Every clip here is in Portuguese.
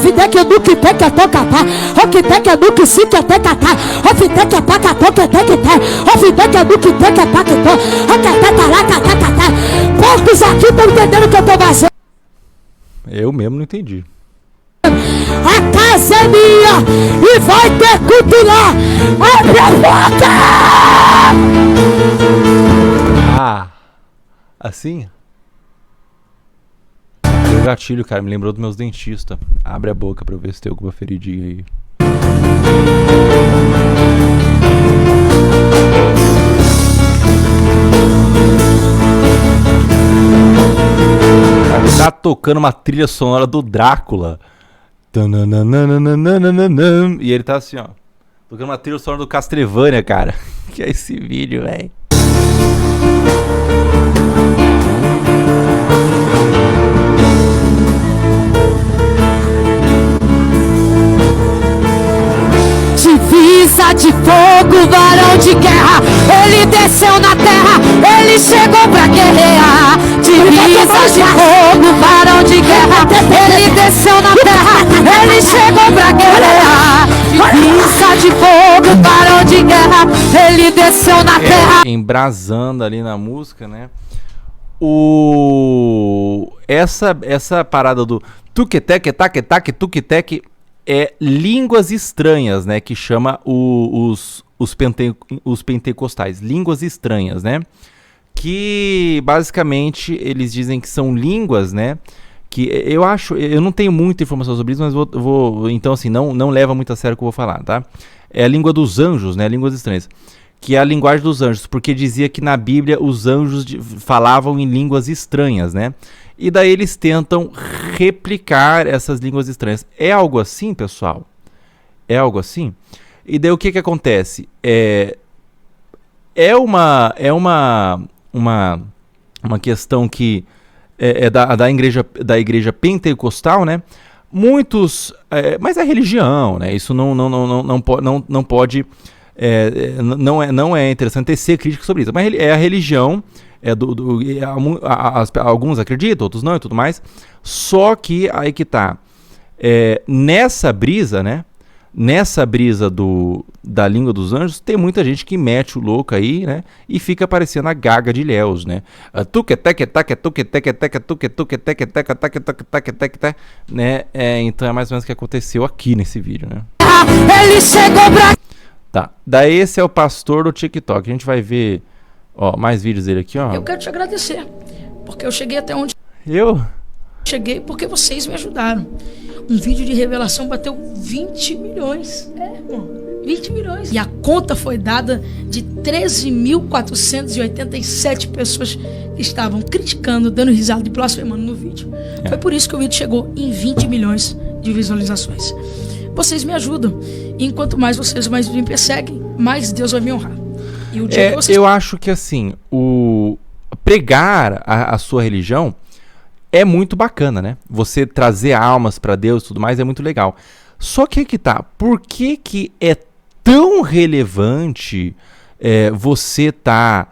Ofidec eduque teca tocatá. Ofidec eduque sica tecatá. Ofidec pacatoca tequité. Ofidec eduque teca paquetó. Ocatataraca tacatá. Poucos aqui estão entendendo o que eu estou fazendo. Eu mesmo não entendi. A casa é minha e vai ter culto lá. Abre a boca! Ah, assim? Deu gatilho, cara, me lembrou dos meus dentistas. Abre a boca pra eu ver se tem alguma feridinha aí. Cara, ele tá tocando uma trilha sonora do Drácula. E ele tá assim, ó, tocando uma trilha sonora do Castlevania, cara. Que é esse vídeo, velho. Divisa de fogo, varão de guerra. Ele desceu na terra, ele chegou pra guerrear. Divisa de fogo, varão de guerra. Ele desceu na terra, ele chegou pra guerrear. Divisa de fogo, varão de guerra. Ele desceu na terra. Embrasando ali na música, né? Essa parada do tuquetec, taquetaque, tuquetec é línguas estranhas, né? Que chama os pentecostais, línguas estranhas, né? Que basicamente eles dizem que são línguas, né? Que eu não tenho muita informação sobre isso, mas vou então assim, não leva muito a sério o que eu vou falar, tá? É a língua dos anjos, né? Línguas estranhas. Que é a linguagem dos anjos, porque dizia que na Bíblia os anjos falavam em línguas estranhas, né? E daí eles tentam replicar essas línguas estranhas. É algo assim, pessoal? É algo assim? E daí o que acontece? É uma questão que é da igreja pentecostal, né? Muitos, mas é religião, né? Isso não pode, não é interessante tecer crítica sobre isso. Mas é a religião. Alguns acreditam, outros não e tudo mais. Só que aí que tá. Nessa brisa, né? Nessa brisa da língua dos anjos, tem muita gente que mete o louco aí, né? E fica parecendo a Gaga de Ilhéus, né? Né? Então é mais ou menos o que aconteceu aqui nesse vídeo, né? Ele chegou pra... Tá. Daí esse é o pastor do TikTok. A gente vai ver, ó, mais vídeos dele aqui, ó. Eu quero te agradecer, porque eu cheguei até onde cheguei porque vocês me ajudaram. Um vídeo de revelação bateu 20 milhões. Irmão, 20 milhões. E a conta foi dada de 13.487 pessoas que estavam criticando, dando risada e blasfemando no vídeo. Foi por isso que o vídeo chegou em 20 milhões de visualizações. Vocês me ajudam. E enquanto mais vocês me perseguem, mais Deus vai me honrar. E o dia que vocês... Eu acho que assim, pregar a sua religião é muito bacana, né? Você trazer almas para Deus e tudo mais é muito legal. Só que que tá, por que é tão relevante você tá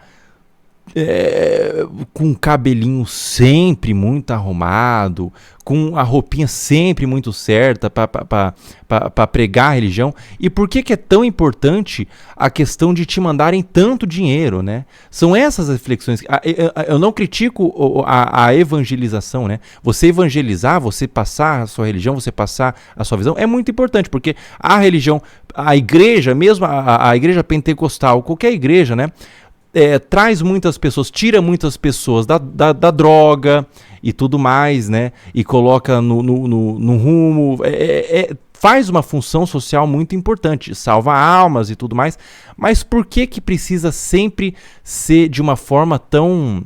com o cabelinho sempre muito arrumado, com a roupinha sempre muito certa para pregar a religião? E por que é tão importante a questão de te mandarem tanto dinheiro, né? São essas reflexões. Eu não critico a evangelização, né? Você evangelizar, você passar a sua religião, você passar a sua visão é muito importante, porque a religião, a igreja, mesmo a igreja pentecostal, qualquer igreja, né? Traz muitas pessoas, tira muitas pessoas da droga e tudo mais, né? E coloca no rumo, faz uma função social muito importante, salva almas e tudo mais. Mas por que precisa sempre ser de uma forma tão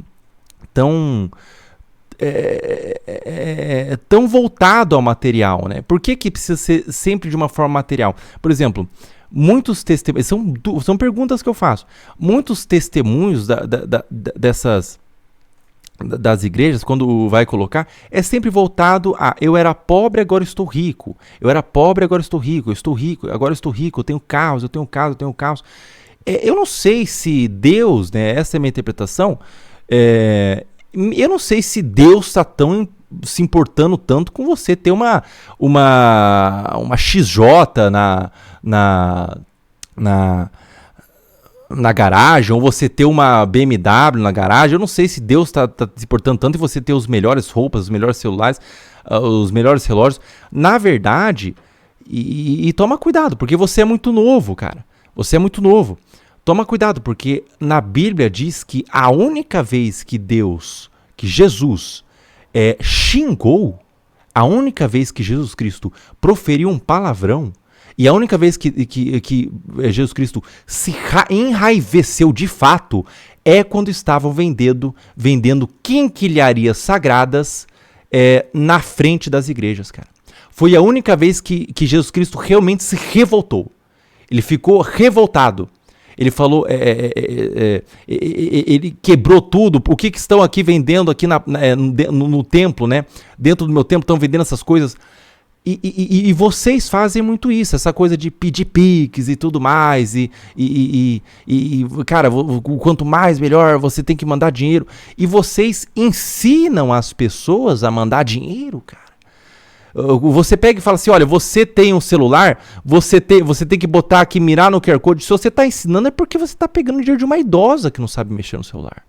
voltado ao material, né? Por que precisa ser sempre de uma forma material? Por exemplo, muitos testemunhos, são perguntas que eu faço. Muitos testemunhos das igrejas, quando vai colocar, é sempre voltado a: eu era pobre, agora estou rico. Eu era pobre, agora estou rico. Eu estou rico, agora estou rico. Eu tenho carros, eu tenho casa, eu tenho carros. Eu não sei se Deus, né? Essa é a minha interpretação. Eu não sei se Deus está tão se importando tanto com você ter uma XJ na garagem, ou você ter uma BMW na garagem. Eu não sei se Deus está se importando tanto em você ter as melhores roupas, os melhores celulares, os melhores relógios. Na verdade, e toma cuidado, porque você é muito novo, cara. Você é muito novo. Toma cuidado, porque na Bíblia diz que a única vez que Jesus xingou, a única vez que Jesus Cristo proferiu um palavrão, e a única vez que Jesus Cristo se enraiveceu de fato é quando estavam vendendo quinquilharias sagradas na frente das igrejas, cara. Foi a única vez que Jesus Cristo realmente se revoltou. Ele ficou revoltado. Ele falou, ele quebrou tudo. O que estão aqui vendendo aqui no templo, né? Dentro do meu templo estão vendendo essas coisas. E vocês fazem muito isso, essa coisa de pedir pix e tudo mais. Cara, quanto mais melhor, você tem que mandar dinheiro. E vocês ensinam as pessoas a mandar dinheiro, cara. Você pega e fala assim, olha, você tem um celular, você tem que botar aqui, mirar no QR Code. Se você está ensinando é porque você está pegando dinheiro de uma idosa que não sabe mexer no celular.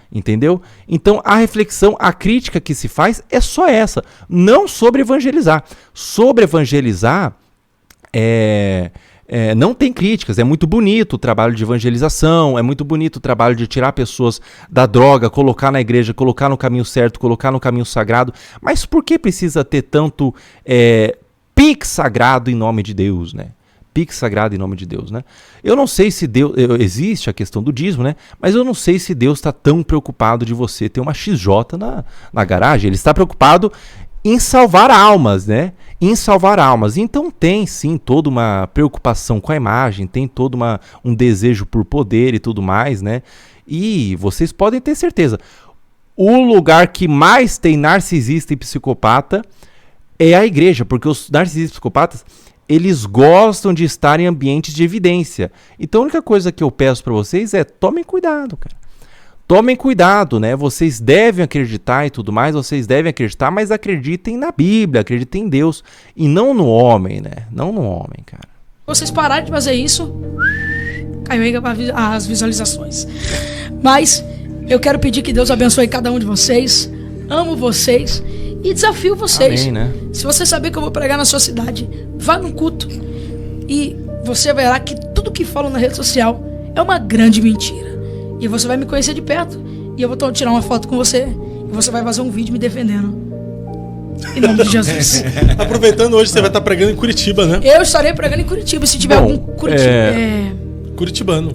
Entendeu? Então a reflexão, a crítica que se faz é só essa. Não sobre evangelizar. Sobre evangelizar não tem críticas, é muito bonito o trabalho de evangelização, é muito bonito o trabalho de tirar pessoas da droga, colocar na igreja, colocar no caminho certo, colocar no caminho sagrado, mas por que precisa ter tanto pique sagrado em nome de Deus, né? Pique sagrado em nome de Deus, né? Eu não sei se Deus, existe a questão do dízimo, né? Mas eu não sei se Deus está tão preocupado de você ter uma XJ na garagem. Ele está preocupado em salvar almas, né? Em salvar almas. Então tem sim toda uma preocupação com a imagem, tem todo um desejo por poder e tudo mais, né? E vocês podem ter certeza, o lugar que mais tem narcisista e psicopata é a igreja, porque os narcisistas e psicopatas, eles gostam de estar em ambientes de evidência. Então a única coisa que eu peço para vocês é tomem cuidado, cara. Tomem cuidado, né? Vocês devem acreditar e tudo mais, vocês devem acreditar, mas acreditem na Bíblia, acreditem em Deus e não no homem, né? Não no homem, cara. Vocês pararem de fazer isso, caiu aí as visualizações. Mas eu quero pedir que Deus abençoe cada um de vocês. Amo vocês e desafio vocês. Amém, né? Se você saber que eu vou pregar na sua cidade, vá num culto e você verá que tudo que falam na rede social é uma grande mentira. E você vai me conhecer de perto. E eu vou tirar uma foto com você. E você vai fazer um vídeo me defendendo. Em nome de Jesus. Aproveitando, hoje você vai estar pregando em Curitiba, né? Eu estarei pregando em Curitiba. Se tiver algum Curitibano.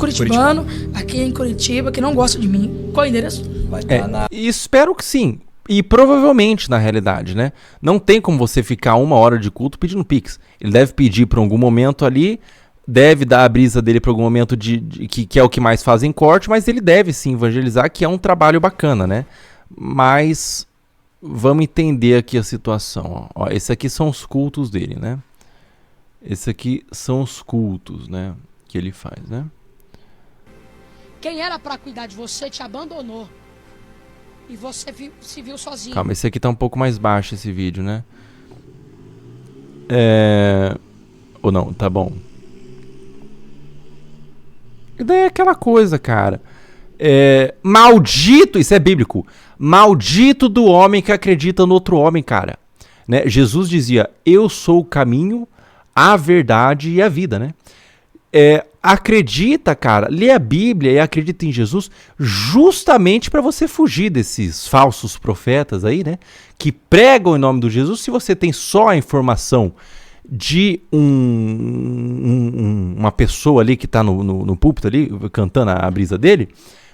Aqui em Curitiba, que não gosta de mim. Qual é o endereço? Espero que sim. E provavelmente, na realidade, né? Não tem como você ficar 1 hora de culto pedindo pix. Ele deve pedir por algum momento ali, deve dar a brisa dele para algum momento que é o que mais fazem corte, mas ele deve sim evangelizar, que é um trabalho bacana, né? Mas vamos entender aqui a situação. Ó, esse aqui são os cultos dele, né? Esse aqui são os cultos, né? Que ele faz, né? Quem era para cuidar de você te abandonou. E você se viu sozinho. Calma, esse aqui tá um pouco mais baixo, esse vídeo, né? Ou não, tá bom. E daí é aquela coisa, cara. Maldito, isso é bíblico. Maldito do homem que acredita no outro homem, cara. Né? Jesus dizia, eu sou o caminho, a verdade e a vida, né? Acredita, cara, lê a Bíblia e acredita em Jesus justamente para você fugir desses falsos profetas aí, né? Que pregam em nome do Jesus. Se você tem só a informação de uma pessoa ali que está no púlpito ali, cantando a brisa dele,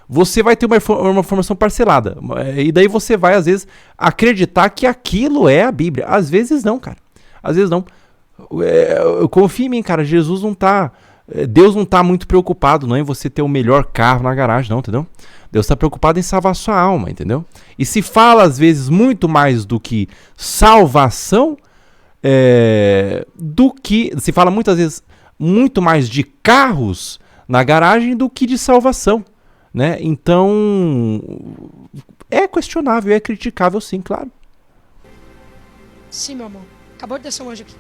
você vai ter uma informação parcelada. E daí você vai, às vezes, acreditar que aquilo é a Bíblia. Às vezes não, cara. Às vezes não. Confia em mim, cara. Jesus não tá... Deus não está muito preocupado não em você ter o melhor carro na garagem, não, entendeu? Deus está preocupado em salvar a sua alma, entendeu? E se fala, às vezes, muito mais do que salvação, se fala muitas vezes muito mais de carros na garagem do que de salvação, né? Então, é questionável, é criticável sim, claro. Sim, meu amor. Acabou de descer um anjo aqui.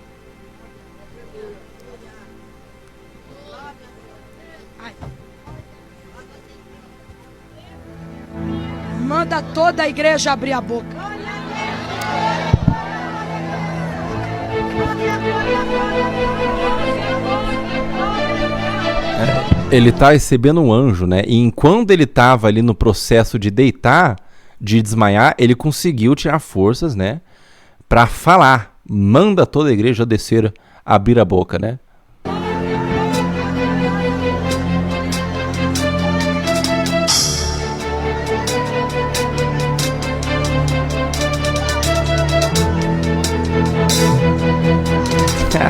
Ai. Manda toda a igreja abrir a boca. Ele tá recebendo um anjo, né? E enquanto ele tava ali no processo de deitar, de desmaiar, ele conseguiu tirar forças, né? Pra falar. Manda toda a igreja descer, abrir a boca, né?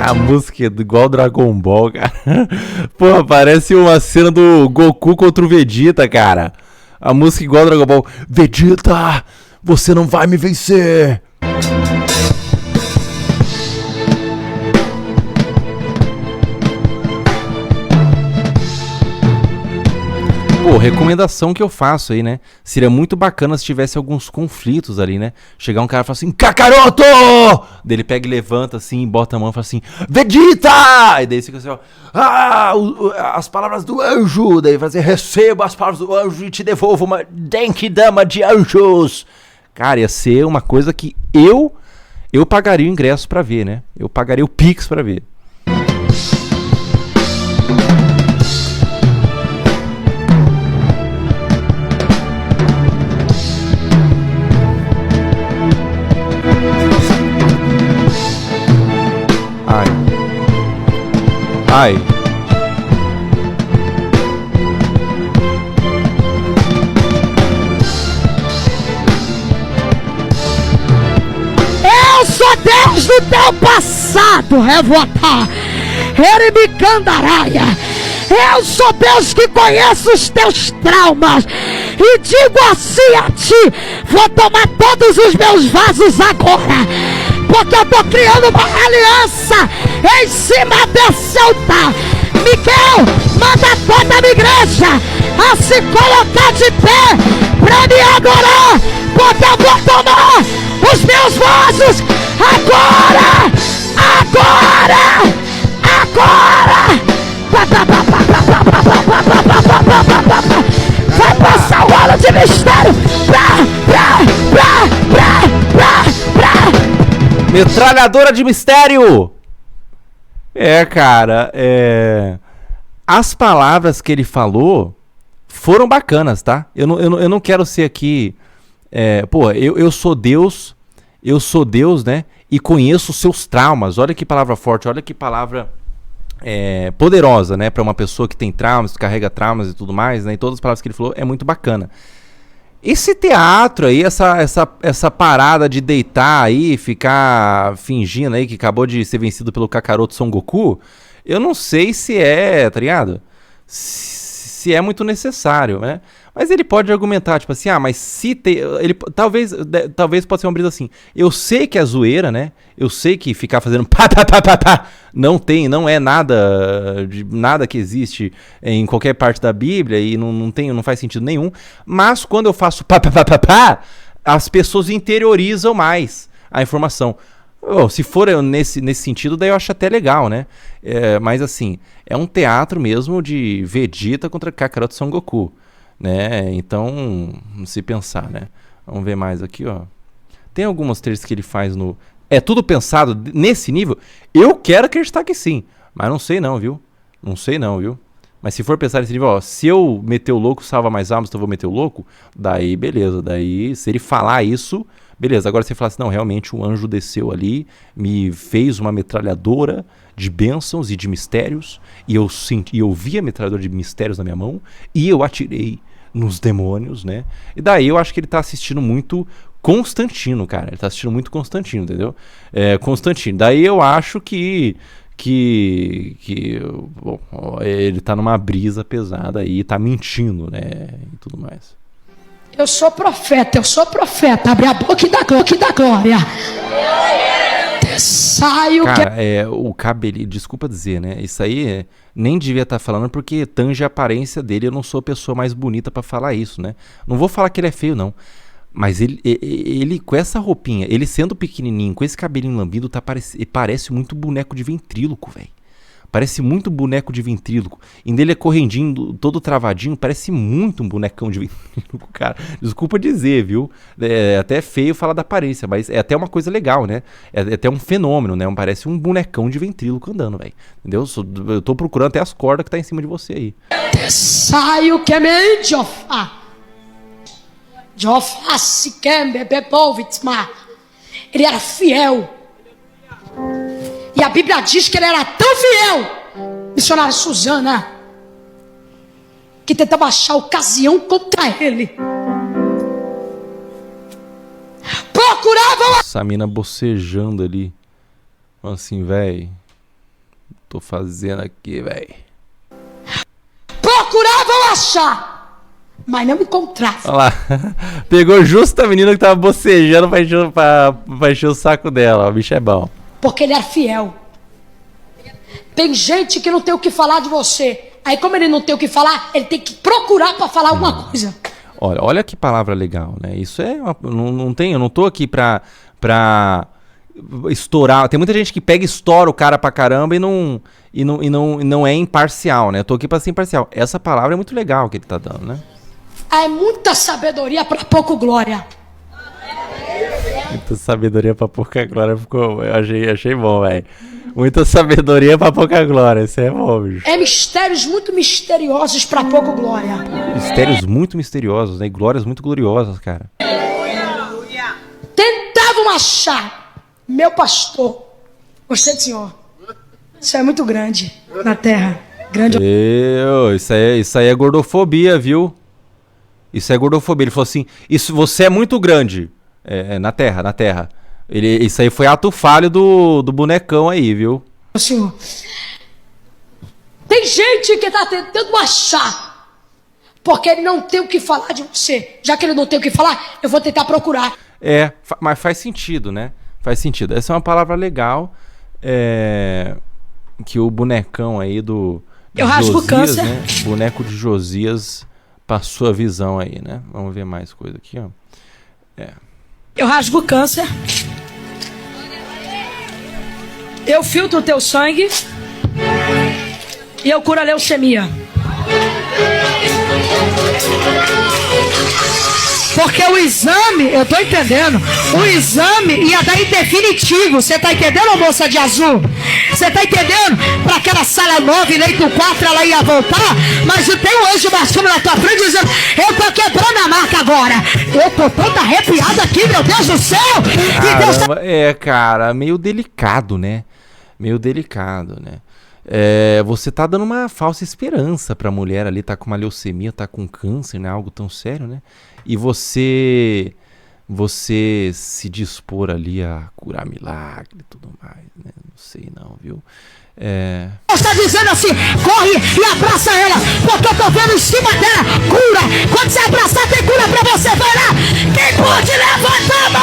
A música é igual Dragon Ball, cara. Porra, parece uma cena do Goku contra o Vegeta, cara. A música igual Dragon Ball. Vegeta, você não vai me vencer. Pô, recomendação que eu faço aí, né? Seria muito bacana se tivesse alguns conflitos ali, né? Chegar um cara e falar assim, Kakaroto! Daí ele pega e levanta assim, bota a mão e fala assim, Vegeta! E daí fica assim, ó, as palavras do anjo! Daí ele fala assim, receba as palavras do anjo e te devolvo uma Genkidama de anjos! Cara, ia ser uma coisa que eu pagaria o ingresso pra ver, né? Eu pagaria o Pix pra ver. Ai. Eu sou Deus do teu passado, Revota. Erebicandaraia. Eu sou Deus que conheço os teus traumas. E digo assim a ti: vou tomar todos os meus vasos agora. Porque eu tô criando uma aliança em cima desse altar. Miguel, manda toda a minha igreja a se colocar de pé pra me adorar. Porque eu vou tomar os meus vasos agora. Agora. Agora. Vai passar o ano de mistério. Metralhadora de mistério! Cara, as palavras que ele falou foram bacanas, tá? Eu não quero ser aqui... eu sou Deus, né? E conheço os seus traumas. Olha que palavra forte, olha que palavra poderosa, né? Pra uma pessoa que tem traumas, que carrega traumas e tudo mais, né? E todas as palavras que ele falou é muito bacana. Esse teatro aí, essa parada de deitar aí, ficar fingindo aí que acabou de ser vencido pelo Kakaroto Son Goku, eu não sei se tá ligado? Se é muito necessário, né? Mas ele pode argumentar, tipo assim, mas se tem... Talvez possa ser uma brisa assim. Eu sei que é zoeira, né? Eu sei que ficar fazendo pá, não é nada que existe em qualquer parte da Bíblia e não faz sentido nenhum. Mas quando eu faço pá, as pessoas interiorizam mais a informação. Se for nesse sentido, daí eu acho até legal, né? Mas assim, é um teatro mesmo de Vegeta contra Kakaroto Son Goku, né? Então, se pensar, né? Vamos ver mais aqui, ó. Tem algumas trechos que ele faz no... É tudo pensado nesse nível? Eu quero acreditar que sim, mas não sei não, viu? Não sei não, viu? Mas se for pensar nesse nível, ó, se eu meter o louco salva mais almas, então eu vou meter o louco, daí beleza, daí se ele falar isso, beleza. Agora se ele falar assim, não, realmente o anjo desceu ali, me fez uma metralhadora de bênçãos e de mistérios, e eu vi a metralhadora de mistérios na minha mão, e eu atirei nos demônios, né? E daí eu acho que ele tá assistindo muito Constantino, cara. Ele tá assistindo muito Constantino, entendeu? Constantino. Daí eu acho que bom, ele tá numa brisa pesada aí, tá mentindo, né? E tudo mais. Eu sou profeta. Abre a boca e dá glória. Saio. Cara, o cabelinho, desculpa dizer, né? Isso aí nem devia estar falando porque tange a aparência dele. Eu não sou a pessoa mais bonita pra falar isso, né? Não vou falar que ele é feio, não. Mas ele com essa roupinha, ele sendo pequenininho, com esse cabelinho lambido, parece muito boneco de ventríloco, velho. Parece muito boneco de ventríloco. Ainda ele é correndinho, todo travadinho, parece muito um bonecão de ventríloco, cara. Desculpa dizer, viu? É até feio falar da aparência, mas é até uma coisa legal, né? É até um fenômeno, né? Parece um bonecão de ventríloco andando, velho. Entendeu? Eu tô procurando até as cordas que tá em cima de você aí. Saio que me Jofá. Jofá se quer bepovitsma. Ele era fiel. E a Bíblia diz que ele era tão fiel, missionária Suzana, que tentava achar ocasião contra ele. Procuravam. Essa mina bocejando ali. Assim, velho. Tô fazendo aqui, velho. Procuravam achar, mas não encontravam. Olha lá. Pegou justo a menina que tava bocejando pra encher o saco dela. O bicho é bom. Porque ele era fiel. Tem gente que não tem o que falar de você. Aí como ele não tem o que falar, ele tem que procurar para falar alguma coisa. Olha que palavra legal, né? Isso é eu não tô aqui pra estourar. Tem muita gente que pega e estoura o cara pra caramba e não é imparcial, né? Eu tô aqui pra ser imparcial. Essa palavra é muito legal que ele tá dando, né? É muita sabedoria para pouco glória. Muita sabedoria pra pouca glória. Eu achei bom, velho. Muita sabedoria pra pouca glória. Isso é bom, bicho. É mistérios muito misteriosos para pouco glória. Mistérios muito misteriosos, né? E glórias muito gloriosas, cara. Tentavam achar. Meu pastor. Gostei do senhor. Isso é muito grande na terra. Grande. Isso aí é gordofobia, viu? Isso é gordofobia. Ele falou assim, você é muito grande. Na terra. Isso aí foi ato falho do bonecão aí, viu? Senhor, tem gente que está tentando achar, porque ele não tem o que falar de você. Já que ele não tem o que falar, eu vou tentar procurar. Mas faz sentido, né? Faz sentido. Essa é uma palavra legal, que o bonecão aí do eu rasgo o câncer, né? Boneco de Josias passou a visão aí, né? Vamos ver mais coisa aqui, ó. Eu rasgo o câncer. Eu filtro o teu sangue. E eu curo a leucemia. Porque o exame, eu tô entendendo, o exame ia dar em definitivo. Você tá entendendo, moça de azul? Você tá entendendo? Pra aquela sala 9, leito 4, ela ia voltar. Mas tem um anjo baixando na tua frente dizendo, eu tô quebrando a marca agora. Eu tô toda arrepiada aqui, meu Deus do céu. Caramba, cara, meio delicado, né? Você tá dando uma falsa esperança pra mulher ali, tá com uma leucemia, tá com câncer, né? Algo tão sério, né? E você se dispor ali a curar milagre e tudo mais, né? Não sei não, viu? Está dizendo assim, corre e abraça ela, porque eu tô vendo em cima dela, cura. Quando você abraçar, tem cura pra você, vai lá. Quem pode levantar a mão?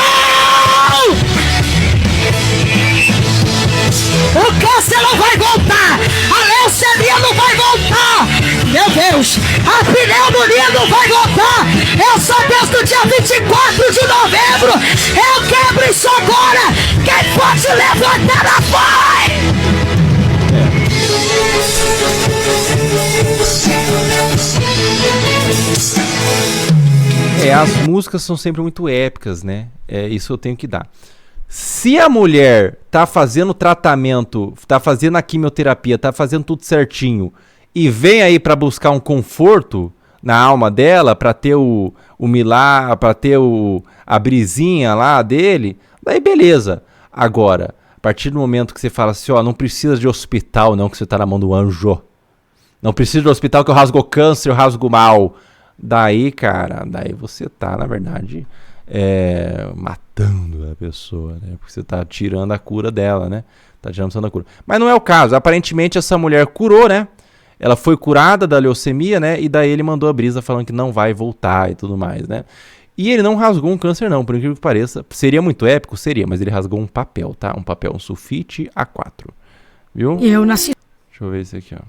O câncer não vai voltar, a leucemia não vai voltar, meu Deus, a pneumonia não vai voltar. Eu sou Deus do dia 24 de novembro, eu quebro isso agora. Quem pode levantar a voz? As músicas são sempre muito épicas, né? Isso eu tenho que dar. Se a mulher tá fazendo tratamento, tá fazendo a quimioterapia, tá fazendo tudo certinho e vem aí pra buscar um conforto na alma dela, pra ter o milagre, pra ter a brisinha lá dele, daí beleza. Agora, a partir do momento que você fala assim, ó, não precisa de hospital não, que você tá na mão do anjo. Não precisa de hospital que eu rasgo câncer, eu rasgo mal. Daí, cara, você tá, na verdade, matando a pessoa, né? Porque você tá tirando a cura dela, né? Tá tirando a cura. Mas não é o caso. Aparentemente, essa mulher curou, né? Ela foi curada da leucemia, né? E daí ele mandou a brisa falando que não vai voltar e tudo mais, né? E ele não rasgou um câncer, não, por incrível que pareça. Seria muito épico? Seria, mas ele rasgou um papel, tá? Um sulfite A4. Viu? Eu nasci. Deixa eu ver esse aqui, ó.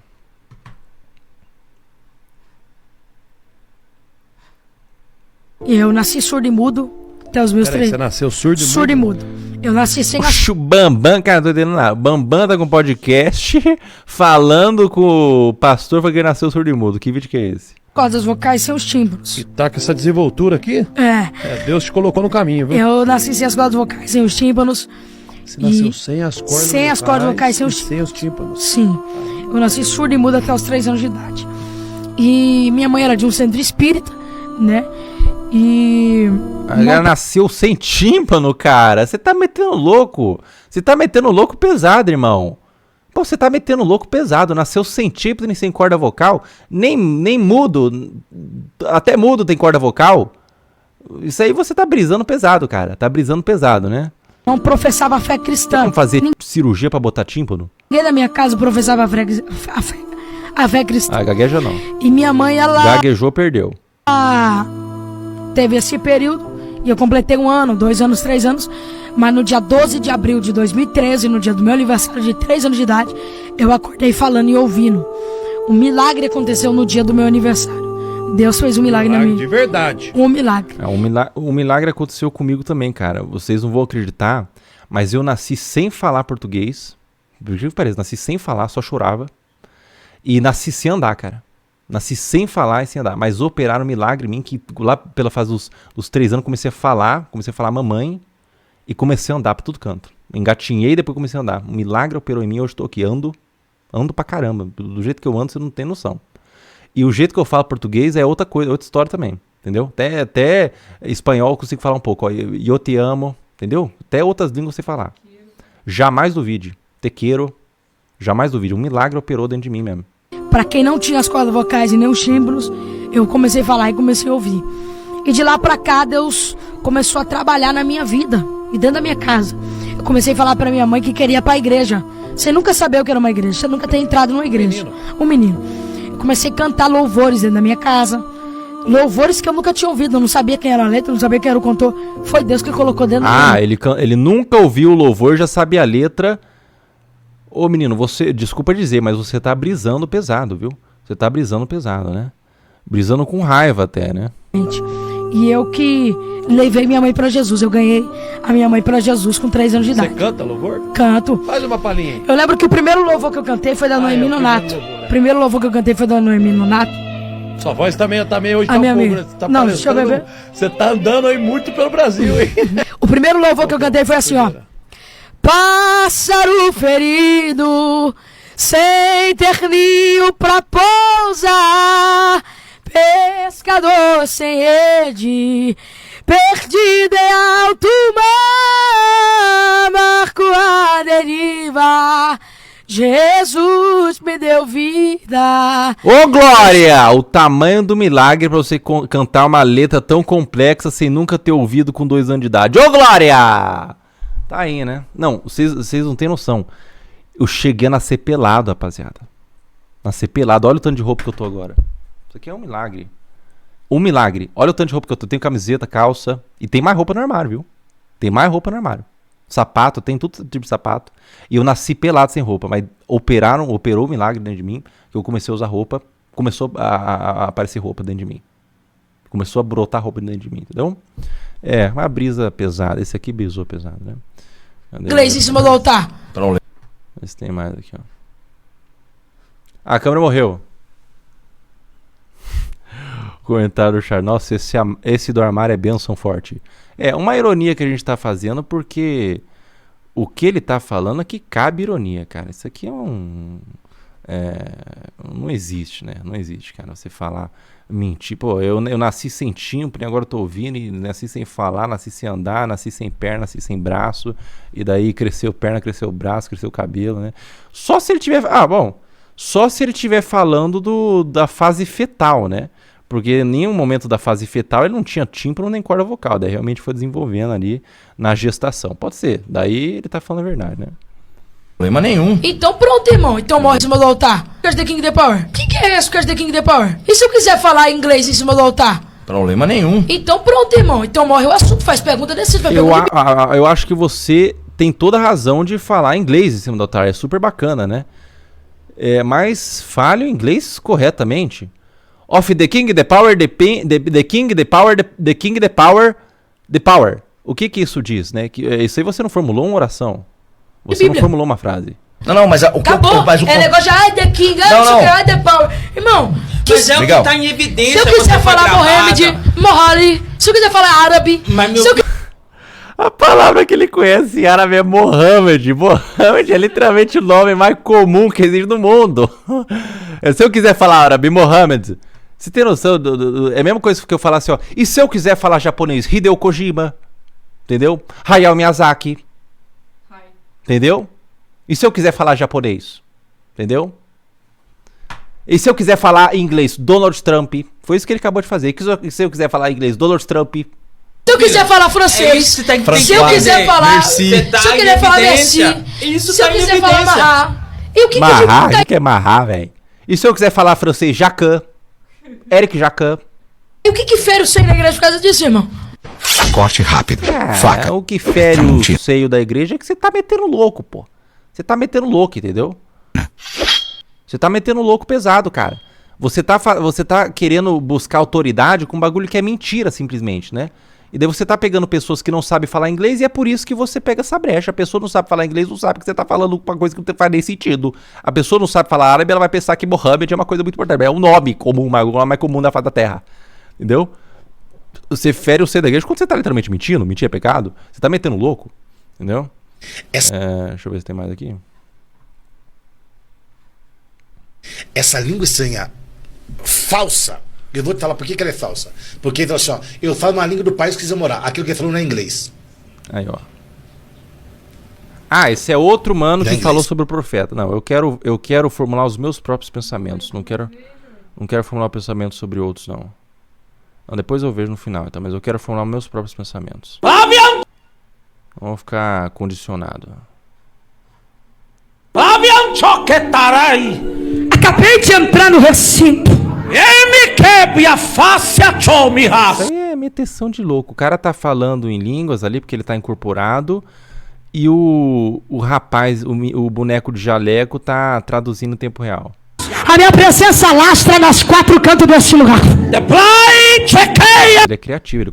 Eu nasci surdo e mudo até os meus 3 Você nasceu surdo e mudo? Surdo e mudo. Eu nasci sem a... Oxe, o Bambam, cara, não tô entendendo nada. Bambam tá com podcast falando com o pastor porque ele nasceu surdo e mudo. Que vídeo que é esse? cordas vocais sem os tímpanos. E tá com essa desenvoltura aqui? É. Deus te colocou no caminho, viu? Eu nasci sem as cordas vocais sem os tímpanos. Você nasceu sem as cordas sem vocais, as cordas vocais, sem os tímpanos. Sim. Eu nasci surdo e mudo até os 3 anos de idade. E minha mãe era de um centro espírita, né? E... Ela nasceu sem tímpano, cara. Você tá metendo louco. Você tá metendo louco pesado, irmão. Pô, você tá metendo louco pesado. Nasceu sem tímpano e sem corda vocal. Nem mudo. Até mudo tem corda vocal. Isso aí você tá brisando pesado, cara. Tá brisando pesado, né? Não professava a fé cristã. Vamos fazer cirurgia pra botar tímpano? Ninguém da minha casa professava a fé cristã. Ah, gagueja não. E minha mãe, ela... Gaguejou, perdeu. Teve esse período e eu completei 1 ano, 2 anos, 3 anos. Mas no dia 12 de abril de 2013, no dia do meu aniversário de 3 anos de idade, eu acordei falando e ouvindo. Um milagre aconteceu no dia do meu aniversário. Deus fez um milagre na minha vida. De verdade. Um milagre. Um milagre aconteceu comigo também, cara. Vocês não vão acreditar, mas eu nasci sem falar português. Por que parece? Nasci sem falar, só chorava. E nasci sem andar, cara. Nasci sem falar e sem andar. Mas operaram um milagre em mim, que lá pela fase dos 3 anos comecei a falar mamãe e comecei a andar pra todo canto. Engatinhei e depois comecei a andar. Um milagre operou em mim, hoje estou aqui, ando pra caramba. Do jeito que eu ando, você não tem noção. E o jeito que eu falo português é outra coisa, outra história também, entendeu? Até espanhol eu consigo falar um pouco, ó, eu te amo, entendeu? Até outras línguas você falar. Jamais duvide, te quero, jamais duvide, um milagre operou dentro de mim mesmo. Pra quem não tinha as cordas vocais e nem os tímpanos, eu comecei a falar e comecei a ouvir. E de lá pra cá, Deus começou a trabalhar na minha vida e dentro da minha casa. Eu comecei a falar pra minha mãe que queria ir pra igreja. Você nunca sabia o que era uma igreja, você nunca tem entrado numa igreja. Um menino. Eu comecei a cantar louvores dentro da minha casa. Louvores que eu nunca tinha ouvido, eu não sabia quem era a letra, não sabia quem era o cantor. Foi Deus que colocou dentro da minha vida. Ele nunca ouviu o louvor, já sabia a letra. Ô menino, você, desculpa dizer, mas você tá brisando pesado, viu? Você tá brisando pesado, né? Brisando com raiva até, né? E eu que levei minha mãe pra Jesus. Eu ganhei a minha mãe pra Jesus com 3 anos de idade. Você canta louvor? Canto. Faz uma palhinha aí. Eu lembro que o primeiro louvor que eu cantei foi da Noemi Nonato. O primeiro louvor que eu cantei foi da Noemi Nonato. Sua voz também hoje A tá minha fogo, amiga. né? Você tá Não, deixa eu beber. Você tá andando aí muito pelo Brasil, hein? O primeiro louvor que eu cantei foi assim, ó. Pássaro ferido, sem ter ninho pra pousar, pescador sem rede, perdido em alto mar, marco a deriva, Jesus me deu vida. Ô Glória! O tamanho do milagre pra você cantar uma letra tão complexa sem nunca ter ouvido com 2 anos de idade. Ô Glória! Tá aí, né? Não, vocês não tem noção. Eu cheguei a nascer pelado, rapaziada. Nascer pelado. Olha o tanto de roupa que eu tô agora. Isso aqui é um milagre. Um milagre. Olha o tanto de roupa que eu tô. Tenho camiseta, calça. E tem mais roupa no armário, viu? Tem mais roupa no armário. Sapato, tem todo tipo de sapato. E eu nasci pelado sem roupa. Mas operou o milagre dentro de mim. Que eu comecei a usar roupa. Começou a aparecer roupa dentro de mim. Começou a brotar roupa dentro de mim, entendeu? É, uma brisa pesada. Esse aqui brisou pesado, né? Inglês em cima do altar. Esse tem mais aqui, ó. A câmera morreu. Comentário do Char. Nossa, esse do armário é bênção forte. É uma ironia que a gente tá fazendo, porque o que ele tá falando aqui cabe ironia, cara. Isso aqui não existe, né? Não existe, cara. Você falar, mentir. Pô, eu nasci sem tímpano e agora eu tô ouvindo, e nasci sem falar, nasci sem andar, nasci sem perna, nasci sem braço, e daí cresceu perna, cresceu braço, cresceu cabelo, né? Só se ele tiver... Só se ele tiver falando da fase fetal, né? Porque em nenhum momento da fase fetal ele não tinha tímpano nem corda vocal, daí realmente foi desenvolvendo ali na gestação. Pode ser, daí ele tá falando a verdade, né? Problema nenhum. Então pronto, irmão. Então morre em cima do altar. Catch the King the Power. Quem que é esse Catch the King the Power? E se eu quiser falar inglês em cima do altar? Problema nenhum. Então pronto, irmão. Então morre o assunto. Faz pergunta desse. Eu acho que você tem toda a razão de falar inglês em cima do altar. É super bacana, né? Mas fale o inglês corretamente. Of the king, the power, the king, the power, the king, the power, the power. O que isso diz, né? Isso aí você não formulou uma oração. Você não formulou uma frase. Não, mas o que Acabou. mas o É negócio de ai, the king, ai, Não, não sei o que, não. ai, the power. Irmão, Mas é o Legal. que tá em evidência. se eu quiser você foi falar Mohamed, gravada. Mohali, se eu quiser falar árabe, Mas meu- se eu A palavra que ele conhece em árabe é Mohammed. Mohammed é literalmente o nome mais comum que existe no mundo. Se eu quiser falar árabe, Mohammed. Você tem noção? É a mesma coisa que eu falar assim, ó. E se eu quiser falar japonês? Hideo Kojima. Entendeu? Hayao Miyazaki. Entendeu? E se eu quiser falar japonês? Entendeu? E se eu quiser falar inglês? Donald Trump. Foi isso que ele acabou de fazer. E se eu quiser falar inglês? Donald Trump. Se eu quiser falar É francês, isso que tá em se eu quiser falar, Merci. Você tá se eu em quiser falar evidência. merci, Isso se eu tá em quiser falar evidência. marrar, e o que Marrar? que O que é marrar, velho? E se eu quiser falar francês? Jacan. Eric Jacan. e o que fere o seio da igreja por causa disso, irmão? Corte rápido. Faca. O que fere o seio da igreja é que você tá metendo louco, pô. Você tá metendo louco, entendeu? Você tá metendo louco pesado, cara. Você tá querendo buscar autoridade com um bagulho que é mentira, simplesmente, né? E daí você tá pegando pessoas que não sabem falar inglês e é por isso que você pega essa brecha. A pessoa não sabe falar inglês, não sabe que você tá falando uma coisa que não faz nem sentido. A pessoa não sabe falar árabe, ela vai pensar que Mohammed é uma coisa muito importante. É um nome comum, o nome mais comum da face da terra. Entendeu? Você fere o seio da igreja quando você tá literalmente mentindo. Mentir é pecado. Você tá metendo louco. Entendeu? Deixa eu ver se tem mais aqui. Essa língua estranha falsa. Eu vou te falar por que ela é falsa. Porque então, assim, ó, eu falo uma língua do país que quiser morar. Aquilo que ele falou não é inglês. Aí, ó. Ah, esse é outro mano Da que inglês. falou sobre o profeta. Não, eu quero formular os meus próprios pensamentos. Não quero formular pensamentos sobre outros, não. Não, depois eu vejo no final, então, mas eu quero formular meus próprios pensamentos. Avião! Não vou ficar condicionado. Avião choquetarai! Acabei de entrar no recinto. Me quebre a face a chomirras! Isso aí é meteção de louco. O cara tá falando em línguas ali porque ele tá incorporado. E o rapaz, o boneco de jaleco, tá traduzindo em tempo real. A minha presença lastra nas quatro cantos deste lugar. The blind chequeia! Ele é criativo, ele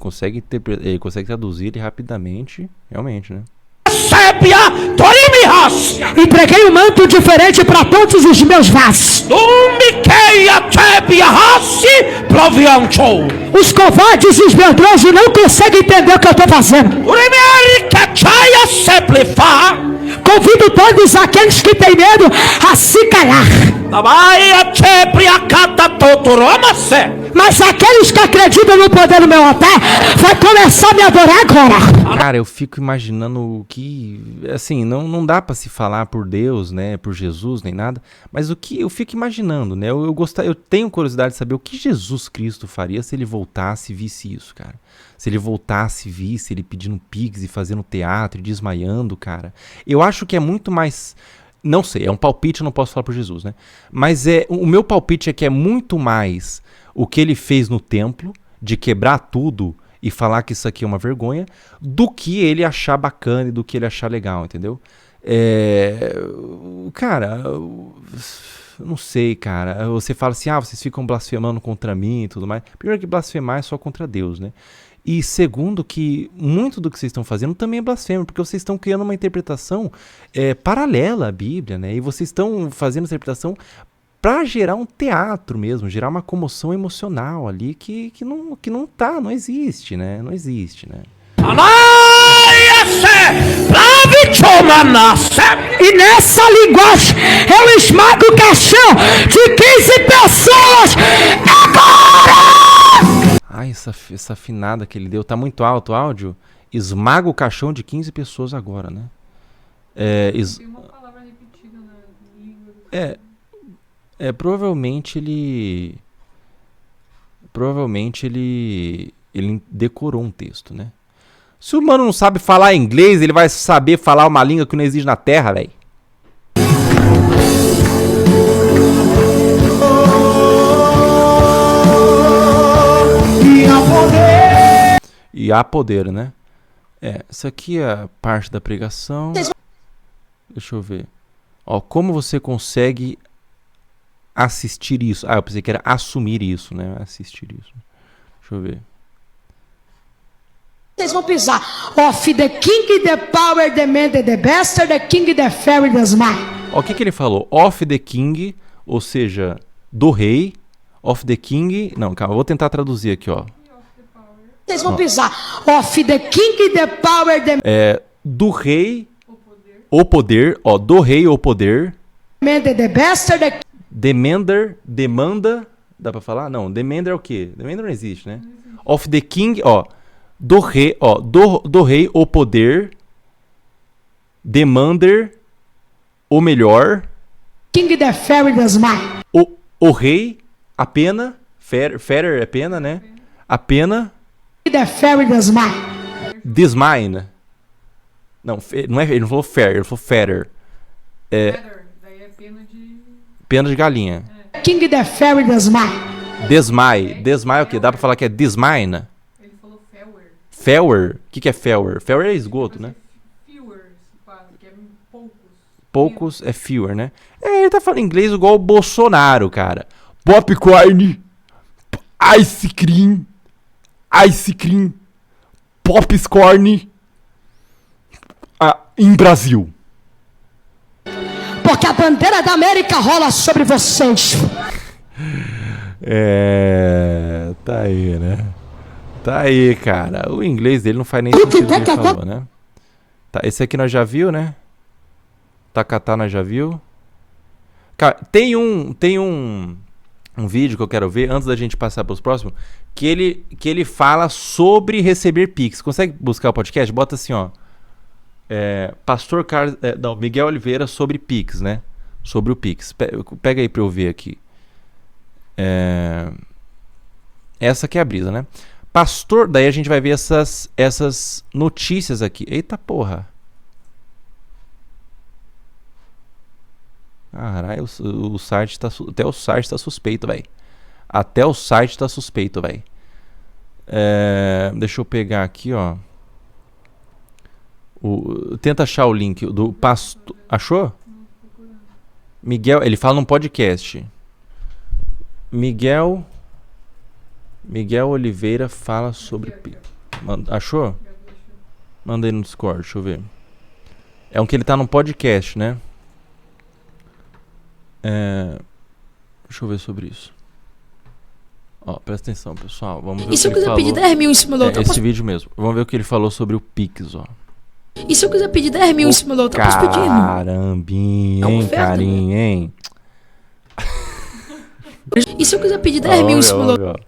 consegue traduzir ele rapidamente, realmente, né? Sépia torimihas! Entreguei um manto diferente para todos os meus vasos. Dumikeia chepia hasi proviancho! Os covardes e os medrosos não conseguem entender o que eu estou fazendo. Urimiari kachaya seplifa! Convido todos aqueles que têm medo a se calar. Tabaia chepria kata totoromase! Mas aqueles que acreditam no poder do meu altar vai começar a me adorar agora. Cara, eu fico imaginando o que... Assim, não dá pra se falar por Deus, né? Por Jesus, nem nada. Mas o que eu fico imaginando, né? Eu tenho curiosidade de saber o que Jesus Cristo faria se ele voltasse e visse isso, cara. Se ele voltasse e visse ele pedindo pigs e fazendo teatro e desmaiando, cara. Eu acho que é muito mais... Não sei, é um palpite, eu não posso falar por Jesus, né? Mas o meu palpite é que é muito mais o que ele fez no templo, de quebrar tudo e falar que isso aqui é uma vergonha, do que ele achar bacana e do que ele achar legal, entendeu? Cara, não sei, cara. Você fala assim, vocês ficam blasfemando contra mim e tudo mais. Primeiro que blasfemar é só contra Deus, né? E segundo que muito do que vocês estão fazendo também é blasfêmia, porque vocês estão criando uma interpretação paralela à Bíblia, né? E vocês estão fazendo essa interpretação para gerar um teatro mesmo, gerar uma comoção emocional ali que não existe, né? Não existe, né? E nessa linguagem eu esmago o caixão de 15 pessoas agora! Ai, essa afinada que ele deu, tá muito alto o áudio. Esmaga o caixão de 15 pessoas agora, né? Tem uma palavra repetida na língua. Provavelmente ele decorou um texto, né? Se o mano não sabe falar inglês, ele vai saber falar uma língua que não existe na Terra, velho. E há poder, né? Isso aqui é a parte da pregação. Deixa eu ver. Ó, como você consegue assistir isso. Ah, eu pensei que era assumir isso, né? Assistir isso. Deixa eu ver. Vocês vão pisar. Of the king, the power, the man, the bastard, the king, the fairy, the smile. Ó, o que ele falou? Of the king, ou seja, do rei. Of the king... Não, calma, eu vou tentar traduzir aqui, ó. Vocês vão pisar. Of the king, the power, the Do rei, o poder. Ó, do rei, o poder. man, the bastard, the Demanda... Dá pra falar? Não, demander é o quê? Demander não existe, né? Of the king, ó. Do rei, ó. Do rei, o poder. Demander, o melhor. king, the fairy, the smile. O rei, a pena. Fairer é pena, né? A pena. The fairy, the smile. Desmine. Não, não é, ele não falou fair, ele falou fairer. Daí é Pena de galinha. King, the fairy, the smile. Desmai. Desmai é o quê? Dá pra falar que é desmine? Ele falou fewer. Fewer? O que é fewer? Fewer é esgoto, né? Fewer, quase, que é poucos. Poucos é fewer, né? Ele tá falando inglês igual o Bolsonaro, cara. Popcorn. Ice cream. Popcorn. Em Brasil. Porque a bandeira da América rola sobre vocês. Tá aí, né? Tá aí, cara. O inglês dele não faz nem sentido o que ele falou, né? Tá, esse aqui nós já viu, né? Takatá nós já viu. Cara, tem um vídeo que eu quero ver, antes da gente passar pros próximos, que ele fala sobre receber Pix. Consegue buscar o podcast? Bota assim, ó. Pastor Carlos... Miguel Oliveira sobre Pix, né? Sobre o Pix. Pega aí pra eu ver aqui. Essa aqui é a brisa, né? Pastor... Daí a gente vai ver essas notícias aqui. Eita porra. Caralho, o site tá... Até o site tá suspeito, velho. Até o site tá suspeito, velho. Deixa eu pegar aqui, ó. Tenta achar o link do pastor. Achou? Miguel, ele fala num podcast. Miguel Oliveira fala sobre... Achou? Manda aí no Discord, deixa eu ver. É um que ele tá num podcast, né? Deixa eu ver sobre isso. Ó, presta atenção, pessoal. Vamos ver E se eu quiser pedir 10 mil em cima do outro? Esse vídeo mesmo. Vamos ver o que ele falou sobre o Pix, ó. E se eu quiser pedir 10 mil em cima do outro? Eu posso pedir, irmão? Carambinha, É uma hein, oferta, carinho, hein? E se eu quiser pedir 10 mil em cima do outro?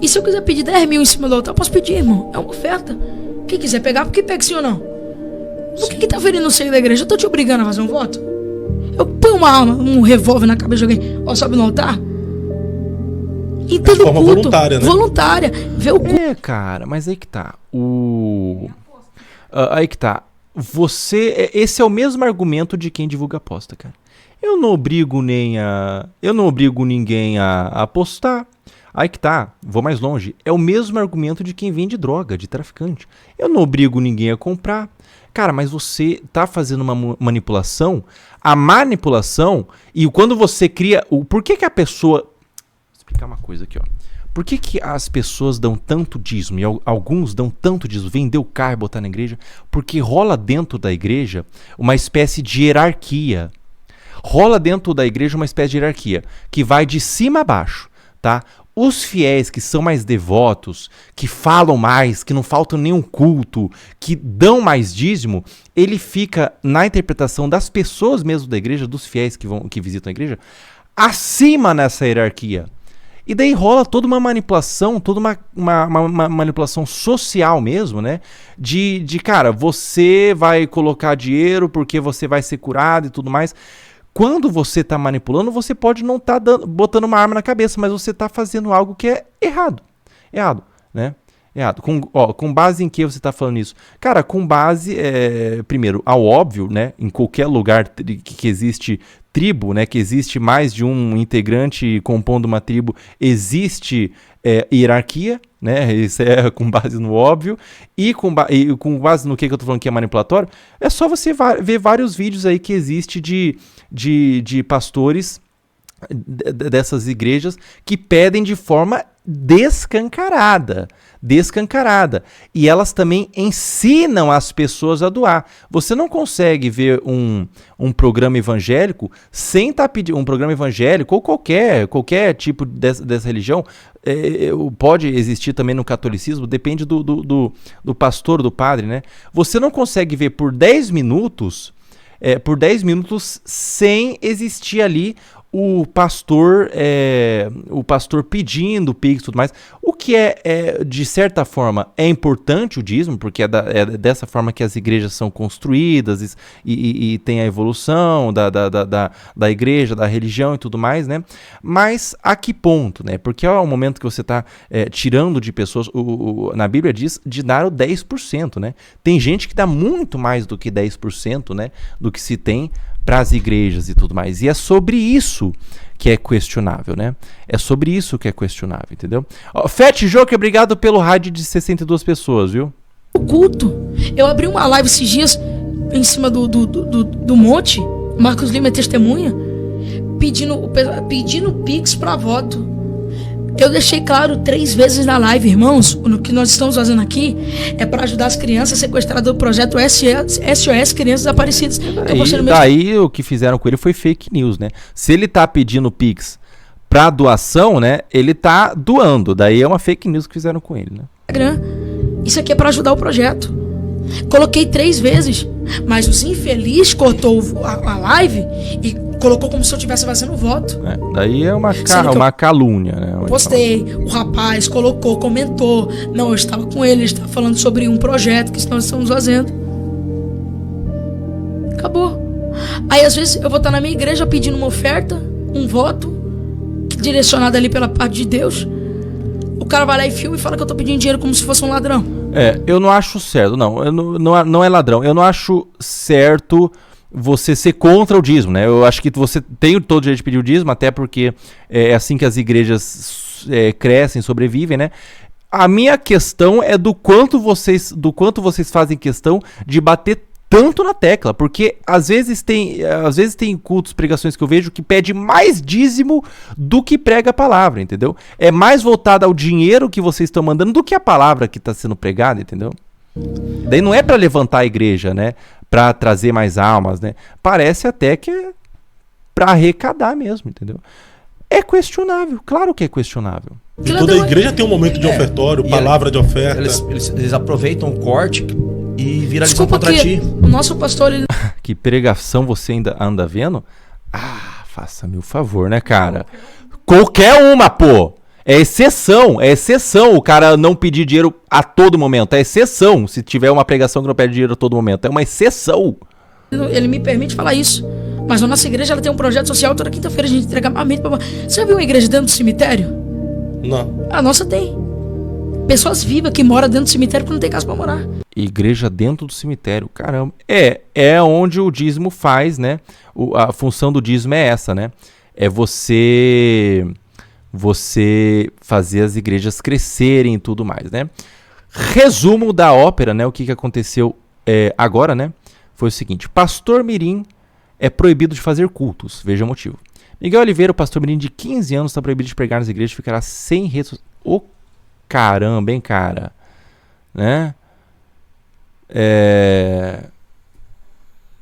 E se eu quiser pedir 10 mil em cima do outro? Eu posso pedir, irmão. É uma oferta. Quem quiser pegar, porque pega sim ou não? Por que tá ferindo o seio da igreja? Eu tô te obrigando a fazer um voto? Eu ponho um revólver na cabeça de alguém, ó, sobe no altar? Entendo De forma o culto. voluntária, né? Voluntária. Vê o culto. Cara, mas aí que tá. Aí que tá. Esse é o mesmo argumento de quem divulga aposta, cara. Eu não obrigo ninguém a apostar. Aí que tá, vou mais longe. É o mesmo argumento de quem vende droga, de traficante. Eu não obrigo ninguém a comprar. Cara, mas você tá fazendo uma manipulação. A manipulação, e quando você cria... Por que a pessoa... Vou explicar uma coisa aqui, ó. Por que as pessoas dão tanto dízimo, e alguns dão tanto dízimo, vender o carro e botar na igreja? Porque rola dentro da igreja uma espécie de hierarquia. Rola dentro da igreja uma espécie de hierarquia, que vai de cima a baixo, tá? Os fiéis que são mais devotos, que falam mais, que não faltam nenhum culto, que dão mais dízimo, ele fica, na interpretação das pessoas mesmo da igreja, dos fiéis que visitam a igreja, acima nessa hierarquia. E daí rola toda uma manipulação, toda uma manipulação social mesmo, né? Cara, você vai colocar dinheiro porque você vai ser curado e tudo mais. Quando você está manipulando, você pode não estar botando uma arma na cabeça, mas você está fazendo algo que é errado. Errado, né? Errado. Com base em que você está falando isso? Cara, com base, primeiro, ao óbvio, né? Em qualquer lugar que existe tribo, né? Que existe mais de um integrante compondo uma tribo, existe hierarquia, né? Isso é com base no óbvio. E com base no que eu estou falando que é manipulatório, é só você ver vários vídeos aí que existe de pastores dessas igrejas que pedem de forma descancarada. E elas também ensinam as pessoas a doar. Você não consegue ver um programa evangélico sem estar pedindo, um programa evangélico ou qualquer tipo dessa religião, pode existir também no catolicismo, depende do pastor, do padre, né? Você não consegue ver por 10 minutos sem existir ali o pastor pedindo o Pix e tudo mais. O que de certa forma, é importante o dízimo, porque é dessa forma que as igrejas são construídas e tem a evolução da igreja, da religião e tudo mais, né? Mas a que ponto, né? Porque é o momento que você está tirando de pessoas, na Bíblia diz, de dar o 10%, né? Tem gente que dá muito mais do que 10%, né? Do que se tem para as igrejas e tudo mais. E é sobre isso que é questionável, né? É sobre isso que é questionável, entendeu? Fat Joker, obrigado pelo rádio de 62 pessoas, viu? O culto. Eu abri uma live esses dias em cima do monte. Marcos Lima é testemunha. Pedindo Pix para voto. Eu deixei claro 3 vezes na live, irmãos, o que nós estamos fazendo aqui é para ajudar as crianças sequestradas do projeto SOS Crianças Desaparecidas. Daí o que fizeram com ele foi fake news, né? Se ele tá pedindo Pix para doação, né? Ele tá doando. Daí é uma fake news que fizeram com ele, né? Isso aqui é para ajudar o projeto. Coloquei 3 vezes, mas os infelizes cortou a live e colocou como se eu estivesse fazendo voto. Daí é uma calúnia, né? Postei, o rapaz comentou. Não, eu estava com ele estava falando sobre um projeto que nós estamos fazendo. Acabou. Aí às vezes eu vou estar na minha igreja pedindo uma oferta, um voto, direcionado ali pela parte de Deus. O cara vai lá e filma e fala que eu estou pedindo dinheiro como se fosse um ladrão. Eu não acho certo, não é ladrão. Eu não acho certo você ser contra o dízimo, né? Eu acho que você tem todo o direito de pedir o dízimo, até porque é assim que as igrejas crescem, sobrevivem, né? A minha questão é do quanto vocês fazem questão de bater tanto na tecla, porque às vezes tem cultos, pregações que eu vejo que pede mais dízimo do que prega a palavra, entendeu? É mais voltado ao dinheiro que vocês estão mandando do que a palavra que está sendo pregada, entendeu? Daí não é para levantar a igreja, né? Para trazer mais almas, né? Parece até que é para arrecadar mesmo, entendeu? É questionável, claro que é questionável. E toda igreja tem um momento de ofertório, palavra de oferta. Eles aproveitam o corte e viralizam contra ti. O nosso pastor... Que pregação você ainda anda vendo? Faça-me o favor, né, cara? Qualquer uma, pô! É exceção o cara não pedir dinheiro a todo momento. É exceção se tiver uma pregação que não pede dinheiro a todo momento. É uma exceção. Ele me permite falar isso. Mas a nossa igreja ela tem um projeto social toda quinta-feira a gente entrega marmita pra... Você já viu uma igreja dentro do cemitério? Não. A nossa tem. Pessoas vivas que moram dentro do cemitério porque não tem casa pra morar. Igreja dentro do cemitério, caramba. É onde o dízimo faz, né? A função do dízimo é essa, né? É você fazer as igrejas crescerem e tudo mais, né? Resumo da ópera, né? O que aconteceu agora, né? Foi o seguinte: Pastor Mirim é proibido de fazer cultos. Veja o motivo. Miguel Oliveira, o pastor Mirim de 15 anos, está proibido de pregar nas igrejas e ficará sem redes sociais. Ô, caramba, hein, cara? Né?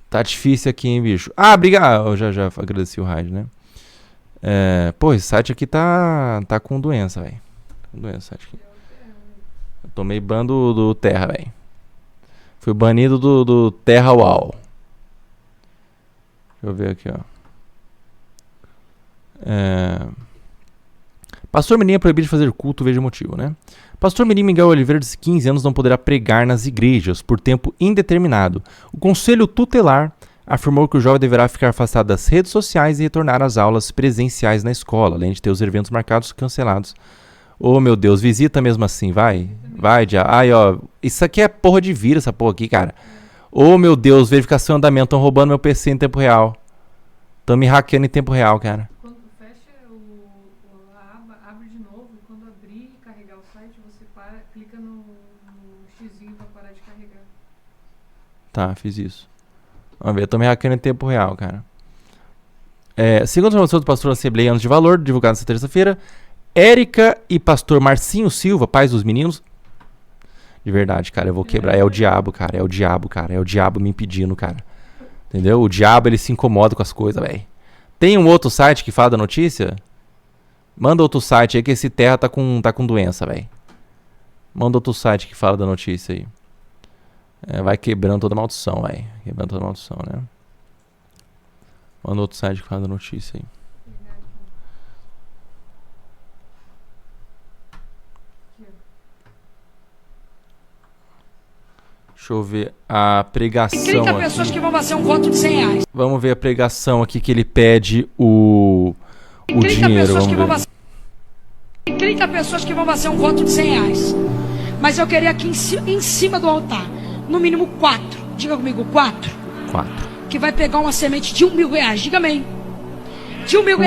Tá difícil aqui, hein, bicho? Obrigado. Eu já agradeci o rádio, né? Esse site aqui tá com doença, velho. Doença, site aqui. Eu tomei ban do Terra, velho. Fui banido do Terra UAU. Deixa eu ver aqui, ó. Pastor Mirim é proibido de fazer culto, veja o motivo, né? Pastor Mirim Miguel Oliveira, de 15 anos, não poderá pregar nas igrejas por tempo indeterminado. O Conselho Tutelar afirmou que o jovem deverá ficar afastado das redes sociais e retornar às aulas presenciais na escola, além de ter os eventos marcados cancelados. Oh, meu Deus, visita mesmo assim, vai, já. Ó, isso aqui é porra de vírus, essa porra aqui, cara. Oh, meu Deus, verificação em andamento, estão roubando meu PC em tempo real. Estão me hackeando em tempo real, cara. Quando fecha a aba, abre de novo, e quando abrir e carregar o site, você clica no xizinho para parar de carregar. Tá, fiz isso. Vamos ver, eu tô me hackeando em tempo real, cara. Segundo a informação do pastor Assembleia Anos de Valor, divulgado nesta terça-feira, Érica e pastor Marcinho Silva, pais dos meninos. De verdade, cara, eu vou quebrar. É o diabo, cara. É o diabo, cara. É o diabo me impedindo, cara. Entendeu? O diabo, ele se incomoda com as coisas, velho. Tem um outro site que fala da notícia? Manda outro site aí que esse terra tá com doença, velho. Manda outro site que fala da notícia aí. Vai quebrando toda a maldição, velho. Quebrando toda a maldição, né? Manda outro site que fala da notícia aí. Deixa eu ver a pregação. Tem 30 pessoas aqui. que vão fazer um voto de 100 reais. Vamos ver a pregação aqui que ele pede o dinheiro. Vamos ver. Tem 30 pessoas que vão fazer um voto de 100 reais. Mas eu queria aqui em cima do altar, no mínimo 4. Diga comigo, 4. 4. Que vai pegar uma semente de R$1.000. Diga amém. De R$1.000.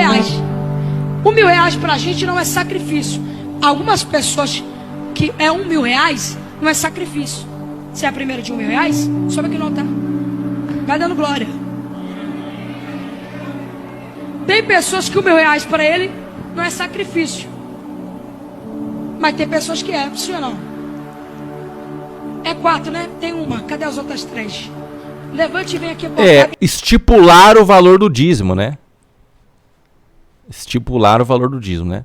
R$1.000 pra gente não é sacrifício. Algumas pessoas que é R$1.000 não é sacrifício. Se é a primeira de R$1.000, sobe aqui no altar. Vai dando glória. Tem pessoas que R$1.000 para ele não é sacrifício. Mas tem pessoas que é, sim ou não? É 4, né? Tem uma. Cadê as outras 3? Levante e vem aqui. Estipular o valor do dízimo, né? Estipular o valor do dízimo, né?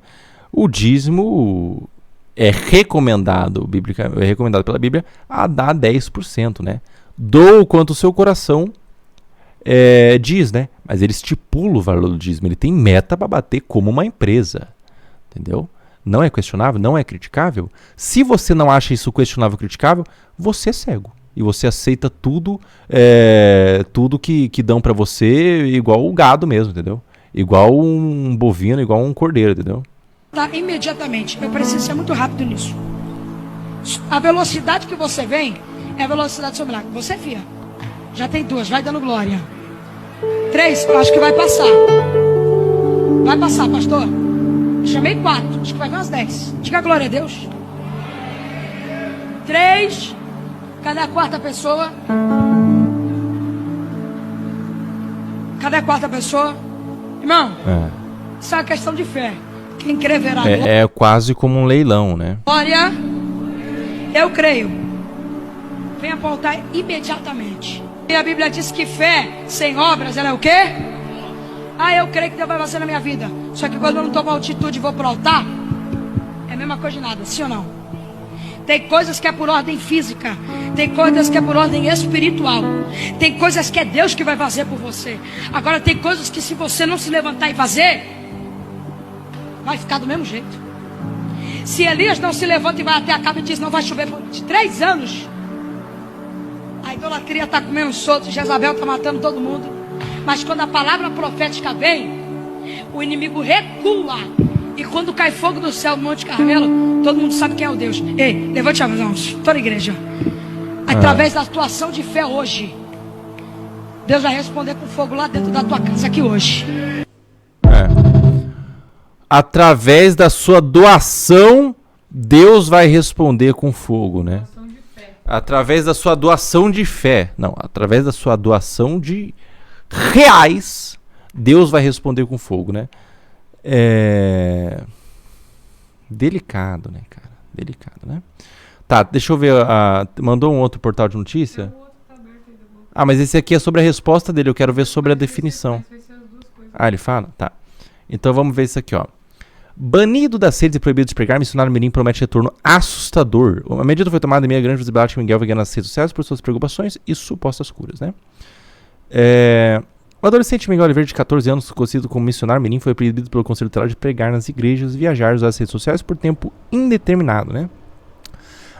O dízimo é recomendado pela Bíblia a dar 10%, né? Dou quanto o seu coração diz, né? Mas ele estipula o valor do dízimo. Ele tem meta para bater como uma empresa. Entendeu? Não é questionável, não é criticável. Se você não acha isso questionável ou criticável, você é cego. E você aceita tudo que dão para você igual o gado mesmo, entendeu? Igual um bovino, igual um cordeiro, entendeu? Tá, imediatamente. Eu preciso ser muito rápido nisso. A velocidade que você vem é a velocidade do seu milagre. Você, fia. Já tem 2, vai dando glória. 3, eu acho que vai passar. Vai passar, pastor. Chamei 4, acho que vai vir umas 10. Diga glória a Deus. 3. Cadê a quarta pessoa? Cadê a quarta pessoa? Irmão, isso é uma questão de fé. Quem crê verá. É quase como um leilão, né? Glória, eu creio. Venha para o altar imediatamente. E a Bíblia diz que fé sem obras, ela é o quê? Eu creio que Deus vai fazer na minha vida. Só que quando eu não tomo altitude e vou para o altar, é a mesma coisa de nada, sim ou não? Tem coisas que é por ordem física, tem coisas que é por ordem espiritual, tem coisas que é Deus que vai fazer por você. Agora tem coisas que se você não se levantar e fazer, vai ficar do mesmo jeito. Se Elias não se levanta e vai até a cama e diz não vai chover por 3 anos, a idolatria está comendo solto, Jezabel está matando todo mundo. Mas quando a palavra profética vem, o inimigo recua. E quando cai fogo do céu no Monte Carmelo, todo mundo sabe quem é o Deus. Ei, levante as mãos, toda a igreja. Através da atuação de fé hoje, Deus vai responder com fogo lá dentro da tua casa aqui hoje. Através da sua doação, Deus vai responder com fogo, né? Através da sua doação de fé. Não, através da sua doação de reais, Deus vai responder com fogo, né? Delicado, né, cara? Delicado, né? Tá, deixa eu ver. Mandou um outro portal de notícia? Mas esse aqui é sobre a resposta dele. Eu quero ver sobre a definição. Ele fala? Tá. Então vamos ver isso aqui, ó. Banido das redes e proibido de pregar, missionário mirim promete retorno assustador. A medida foi tomada em meio à grande visibilidade que Miguel vai ganhar nas redes sociais por suas preocupações e supostas curas, né? O adolescente Miguel Oliveira, de 14 anos, conhecido como missionário mirim, foi proibido pelo Conselho Tutelar de pregar nas igrejas e viajar usar as redes sociais por tempo indeterminado, né?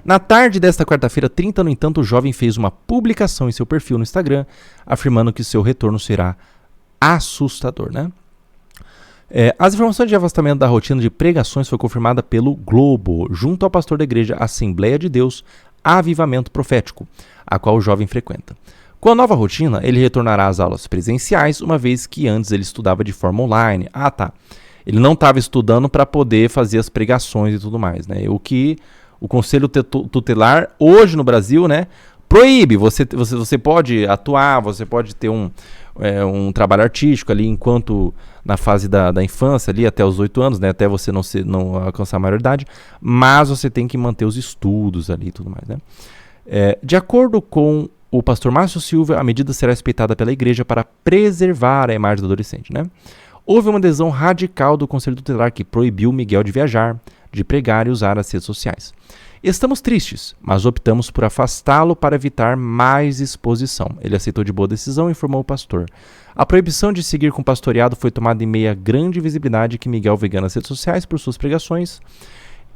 Na tarde desta quarta-feira, 30, no entanto, o jovem fez uma publicação em seu perfil no Instagram, afirmando que seu retorno será assustador, né? As informações de afastamento da rotina de pregações foi confirmada pelo Globo, junto ao pastor da igreja Assembleia de Deus, Avivamento Profético, a qual o jovem frequenta. Com a nova rotina, ele retornará às aulas presenciais, uma vez que antes ele estudava de forma online. Ele não estava estudando para poder fazer as pregações e tudo mais, né? O que o Conselho Tutelar, hoje no Brasil, né, proíbe. Você pode atuar, você pode ter um trabalho artístico ali enquanto na fase da infância, ali até os 8 anos, né? Até você não alcançar a maioridade, mas você tem que manter os estudos ali e tudo mais, né? De acordo com o pastor Márcio Silva, a medida será respeitada pela igreja para preservar a imagem do adolescente, né? Houve uma adesão radical do Conselho Tutelar que proibiu Miguel de viajar, de pregar e usar as redes sociais. Estamos tristes, mas optamos por afastá-lo para evitar mais exposição. Ele aceitou de boa decisão, informou o pastor. A proibição de seguir com o pastoreado foi tomada em meio à grande visibilidade que Miguel vê nas redes sociais por suas pregações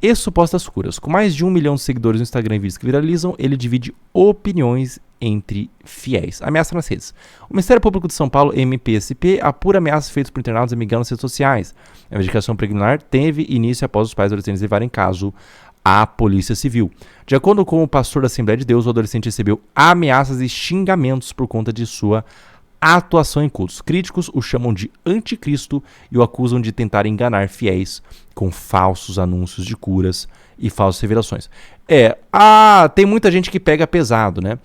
e supostas curas. Com mais de 1 milhão de seguidores no Instagram e vídeos que viralizam, ele divide opiniões entre fiéis. Ameaça nas redes. O Ministério Público de São Paulo, MPSP, apura ameaças feitas por internautas e Miguel nas redes sociais. A investigação preliminar teve início após os pais adolescentes levarem caso à Polícia Civil. De acordo com o pastor da Assembleia de Deus, o adolescente recebeu ameaças e xingamentos por conta de sua atuação em cultos. Críticos o chamam de anticristo e o acusam de tentar enganar fiéis com falsos anúncios de curas e falsas revelações. Tem muita gente que pega pesado, né?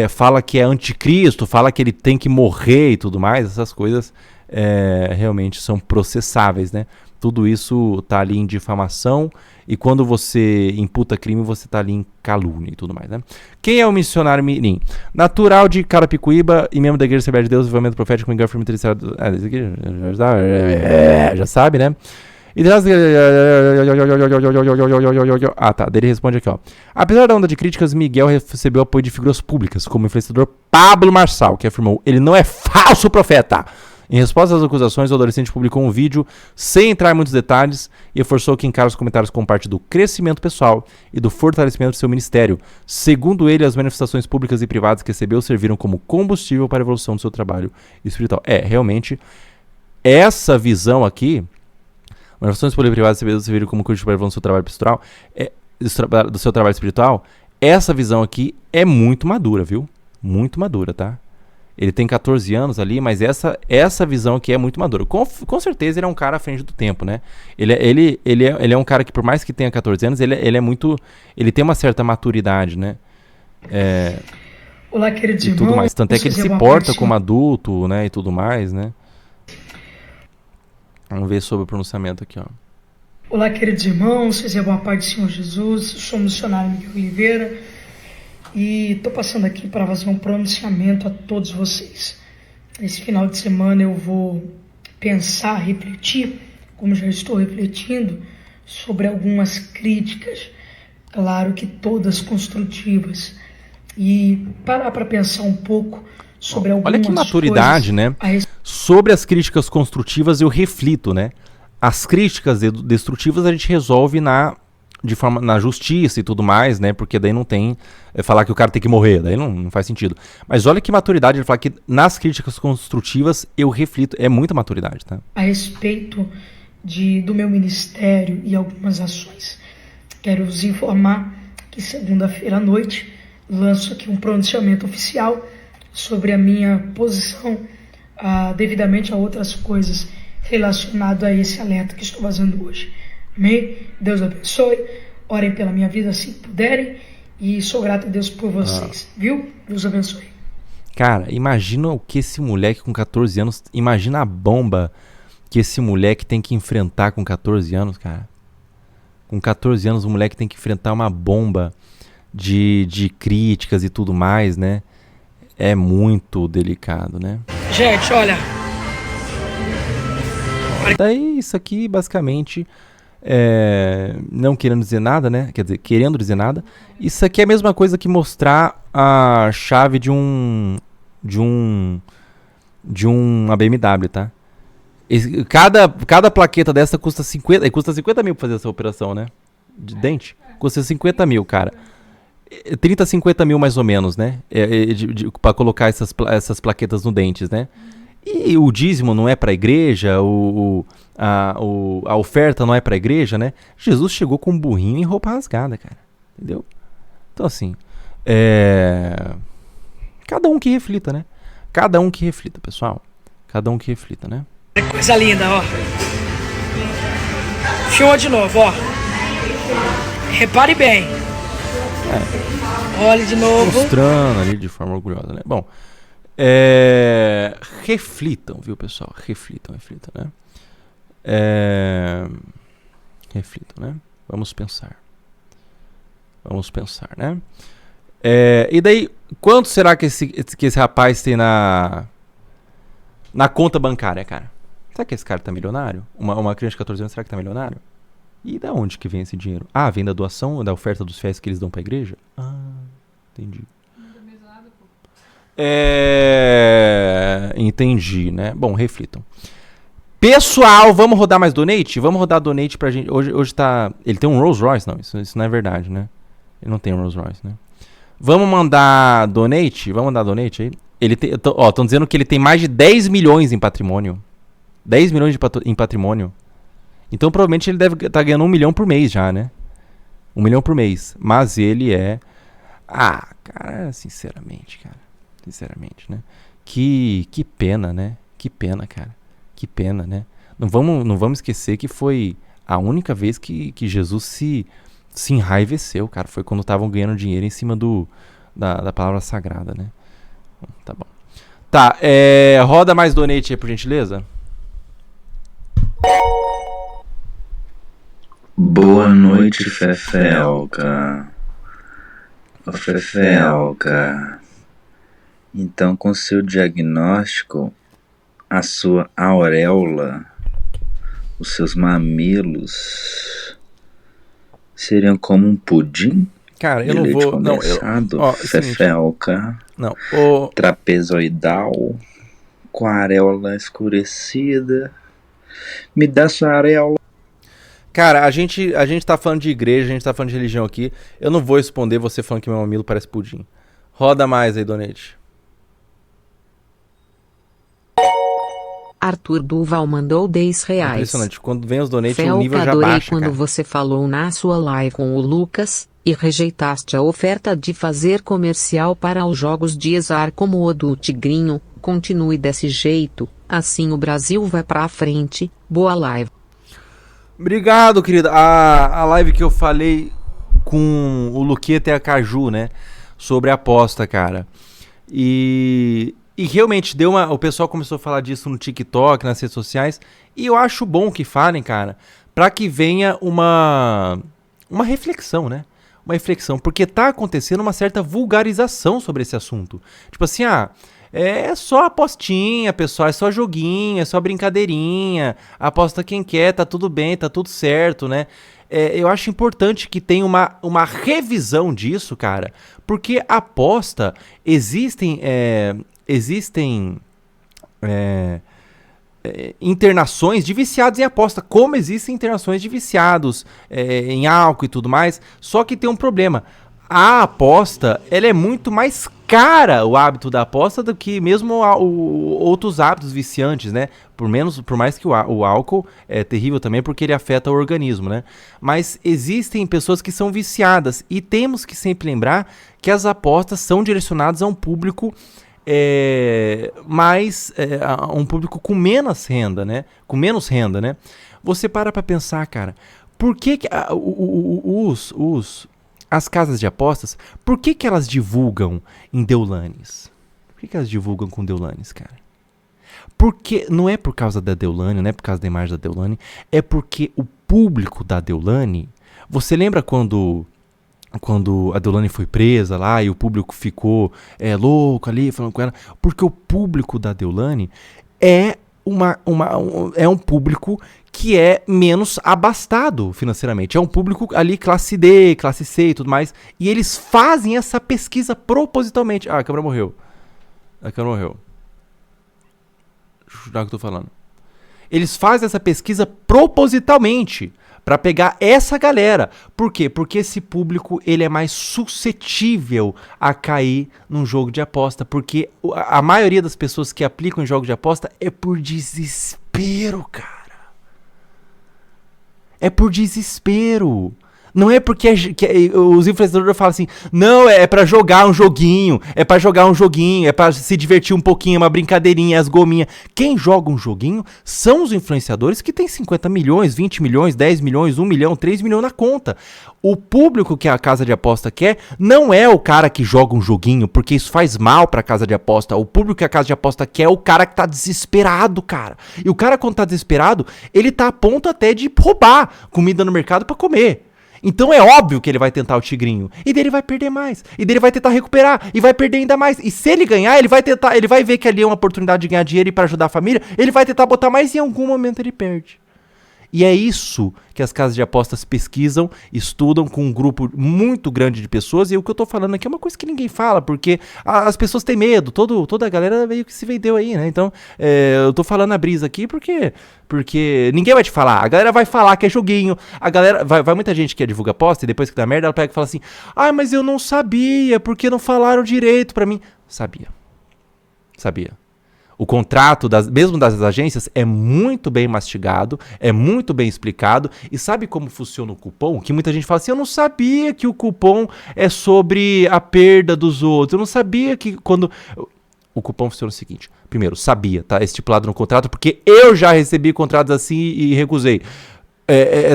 Fala que é anticristo, fala que ele tem que morrer e tudo mais. Essas coisas realmente são processáveis, né? Tudo isso está ali em difamação e quando você imputa crime, você está ali em calúnia e tudo mais, né? Quem é o missionário mirim? Natural de Carapicuíba e membro da Igreja Assembleia de Deus, Avivamento Profético, Miguel Firme Terceiro. Já sabe, né? E daí ele responde aqui, ó. Apesar da onda de críticas, Miguel recebeu apoio de figuras públicas, como o influenciador Pablo Marçal, que afirmou: ele não é falso profeta. Em resposta às acusações, o adolescente publicou um vídeo sem entrar em muitos detalhes e reforçou que encara os comentários como parte do crescimento pessoal e do fortalecimento do seu ministério. Segundo ele, as manifestações públicas e privadas que recebeu serviram como combustível para a evolução do seu trabalho espiritual. Realmente, essa visão aqui, manifestações públicas e privadas serviram como combustível para a evolução do seu trabalho espiritual, do seu trabalho espiritual, essa visão aqui é muito madura, viu? Muito madura, tá? Ele tem 14 anos ali, mas essa visão aqui é muito madura. Com certeza ele é um cara à frente do tempo, né? Ele é um cara que, por mais que tenha 14 anos, ele é muito... Ele tem uma certa maturidade, né? Olá, queridos e tudo mais. Tanto é que ele se porta como adulto, né? E tudo mais, né? Vamos ver sobre o pronunciamento aqui, ó. Olá, queridos irmãos. Seja boa paz do Senhor Jesus. Eu sou o missionário Miguel Oliveira. E estou passando aqui para fazer um pronunciamento a todos vocês. Esse final de semana eu vou pensar, refletir, como já estou refletindo, sobre algumas críticas, claro que todas construtivas, e parar para pensar um pouco sobre algumas coisas. Olha que maturidade, né? Sobre as críticas construtivas eu reflito, né? As críticas destrutivas a gente resolve na justiça e tudo mais, né? Porque daí não tem falar que o cara tem que morrer, daí não faz sentido. Mas olha que maturidade ele falar que nas críticas construtivas eu reflito, é muita maturidade, tá? A respeito do meu ministério e algumas ações. Quero vos informar que segunda-feira à noite lanço aqui um pronunciamento oficial sobre a minha posição devidamente a outras coisas relacionadas a esse alerta que estou fazendo hoje. Amém? Deus abençoe. Orem pela minha vida se puderem. E sou grato a Deus por vocês. Viu? Deus abençoe. Cara, imagina o que esse moleque com 14 anos... Imagina a bomba que esse moleque tem que enfrentar com 14 anos, cara. Com 14 anos o moleque tem que enfrentar uma bomba de críticas e tudo mais, né? É muito delicado, né? Gente, olha... Daí isso aqui basicamente... não querendo dizer nada, né? Quer dizer, querendo dizer nada. Isso aqui é a mesma coisa que mostrar a chave de uma BMW, tá? Cada plaqueta dessa custa 50 mil pra fazer essa operação, né? De dente. Custa 50 mil, cara. 30, 50 mil mais ou menos, né? Pra colocar essas plaquetas no dentes, né? E o dízimo não é para a igreja, a oferta não é para a igreja, né? Jesus chegou com um burrinho e roupa rasgada, cara. Entendeu? Então, assim, cada um que reflita, né? Cada um que reflita, pessoal. Cada um que reflita, né? Coisa linda, ó. Filma de novo, ó. Repare bem. Olha de novo. Mostrando ali de forma orgulhosa, né? Bom, reflitam, viu, pessoal? Reflitam, né? Reflitam, né? Vamos pensar, né? E daí, quanto será que esse rapaz tem na conta bancária, cara? Será que esse cara tá milionário? Uma criança de 14 anos, será que tá milionário? E da onde que vem esse dinheiro? Ah, vem da doação, da oferta dos fiéis que eles dão pra igreja? Ah, entendi. Entendi, né? Bom, reflitam. Pessoal, vamos rodar mais donate? Vamos rodar donate pra gente. Hoje tá... Ele tem um Rolls Royce? Não, isso não é verdade, né? Ele não tem um Rolls Royce, né? Vamos mandar donate? Vamos mandar donate aí? Ele tem... Ó, estão dizendo que ele tem mais de 10 milhões em patrimônio. 10 milhões em patrimônio. Então provavelmente ele deve estar ganhando 1 milhão por mês já, né? 1 milhão por mês. Mas ele é... Ah, cara, sinceramente, né? Que pena, né? Que pena, cara. Que pena, né? Não vamos esquecer que foi a única vez que Jesus se enraiveceu, cara. Foi quando estavam ganhando dinheiro em cima da palavra sagrada, né? Tá bom. Tá, roda mais donate aí, por gentileza. Boa noite, Fefelca. Ô, Fefelca. Então, com seu diagnóstico, a sua auréola, os seus mamilos seriam como um pudim? Cara, eu de não leite vou... Não, condensado, Fefelca. Não, Trapezoidal, com a areola escurecida. Me dá sua areola. Cara, a gente tá falando de igreja, a gente tá falando de religião aqui. Eu não vou responder você falando que meu mamilo parece pudim. Roda mais aí, donate. Arthur Duval mandou 10 reais. Impressionante, quando vem os donates o Felca, nível já adorei baixa, quando cara. você falou na sua live com o Lucas, e rejeitaste a oferta de fazer comercial para os jogos de azar como o do Tigrinho. Continue desse jeito, assim o Brasil vai pra frente. Boa live. Obrigado, querida. A live que eu falei com o Luqueta e a Caju, né? Sobre a aposta, cara. E realmente deu o pessoal começou a falar disso no TikTok, nas redes sociais. E eu acho bom que falem, cara, pra que venha uma reflexão, né? Uma reflexão. Porque tá acontecendo uma certa vulgarização sobre esse assunto. Tipo assim, é só apostinha, pessoal, é só joguinho, é só brincadeirinha, aposta quem quer, tá tudo bem, tá tudo certo, né? Eu acho importante que tenha uma revisão disso, cara, porque aposta, existem internações de viciados em aposta, como existem internações de viciados em álcool e tudo mais, só que tem um problema. A aposta, ela é muito mais cara, o hábito da aposta, do que mesmo outros hábitos viciantes, né? Por mais que o álcool é terrível também, porque ele afeta o organismo, né? Mas existem pessoas que são viciadas, e temos que sempre lembrar que as apostas são direcionadas a um público a um público com menos renda, né? Você para pra pensar, cara, por que as casas de apostas, por que elas divulgam em Deulanes? Por que elas divulgam com Deulanes, cara? Porque não é por causa da Deulane, não é por causa da imagem da Deulane, é porque o público da Deulane... Você lembra quando a Deulane foi presa lá e o público ficou louco ali falando com ela? Porque o público da Deulane é um público que é menos abastado financeiramente. É um público ali classe D, classe C e tudo mais. E eles fazem essa pesquisa propositalmente. Ah, a câmera morreu. Juro que eu tô falando. Eles fazem essa pesquisa propositalmente para pegar essa galera. Por quê? Porque esse público ele é mais suscetível a cair num jogo de aposta. Porque a maioria das pessoas que aplicam em jogo de aposta é por desespero, cara. É por desespero. Não é porque os influenciadores falam assim, não, é pra jogar um joguinho, é pra se divertir um pouquinho, é uma brincadeirinha, as gominhas. Quem joga um joguinho são os influenciadores que tem 50 milhões, 20 milhões, 10 milhões, 1 milhão, 3 milhões na conta. O público que a casa de aposta quer não é o cara que joga um joguinho, porque isso faz mal pra casa de aposta. O público que a casa de aposta quer é o cara que tá desesperado, cara. E o cara, quando tá desesperado, ele tá a ponto até de roubar comida no mercado pra comer. Então é óbvio que ele vai tentar o tigrinho. E dele vai perder mais. E dele vai tentar recuperar. E vai perder ainda mais. E se ele ganhar, ele vai ver que ali é uma oportunidade de ganhar dinheiro e pra ajudar a família. Ele vai tentar botar mais e em algum momento ele perde. E é isso que as casas de apostas pesquisam, estudam com um grupo muito grande de pessoas. E o que eu tô falando aqui é uma coisa que ninguém fala, porque as pessoas têm medo. Toda a galera meio que se vendeu aí, né? Então, eu tô falando a brisa aqui porque ninguém vai te falar. A galera vai falar que é joguinho. A galera vai muita gente que divulga aposta e depois que dá merda, ela pega e fala assim: ah, mas eu não sabia, porque não falaram direito pra mim. Sabia. O contrato, mesmo das agências, é muito bem mastigado, é muito bem explicado. E sabe como funciona o cupom? Que muita gente fala assim, eu não sabia que o cupom é sobre a perda dos outros. Eu não sabia que quando... O cupom funciona o seguinte. Primeiro, sabia, tá? É estipulado no contrato, porque eu já recebi contratos assim e recusei.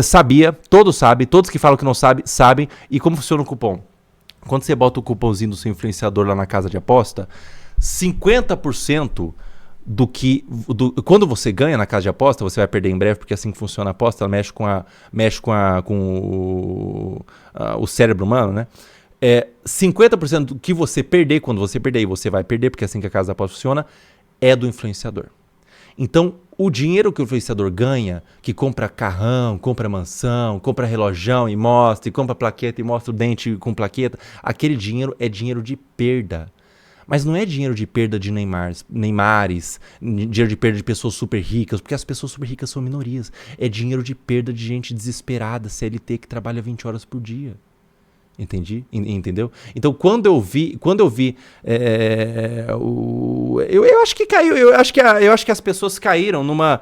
Sabia, todos sabem, todos que falam que não sabem, sabem. E como funciona o cupom? Quando você bota o cupomzinho do seu influenciador lá na casa de aposta, 50%... quando você ganha na casa de aposta, você vai perder em breve, porque é assim que funciona a aposta, ela mexe com o cérebro humano, né? 50% do que você perder, quando você perder, e você vai perder, porque é assim que a casa de aposta funciona, é do influenciador. Então, o dinheiro que o influenciador ganha, que compra carrão, compra mansão, compra relojão e mostra, e compra plaqueta e mostra o dente com plaqueta, aquele dinheiro é dinheiro de perda. Mas não é dinheiro de perda de Neymares, dinheiro de perda de pessoas super ricas, porque as pessoas super ricas são minorias. É dinheiro de perda de gente desesperada, CLT que trabalha 20 horas por dia. Entendeu? Então, quando eu vi, eu acho que caiu, eu acho que as pessoas caíram numa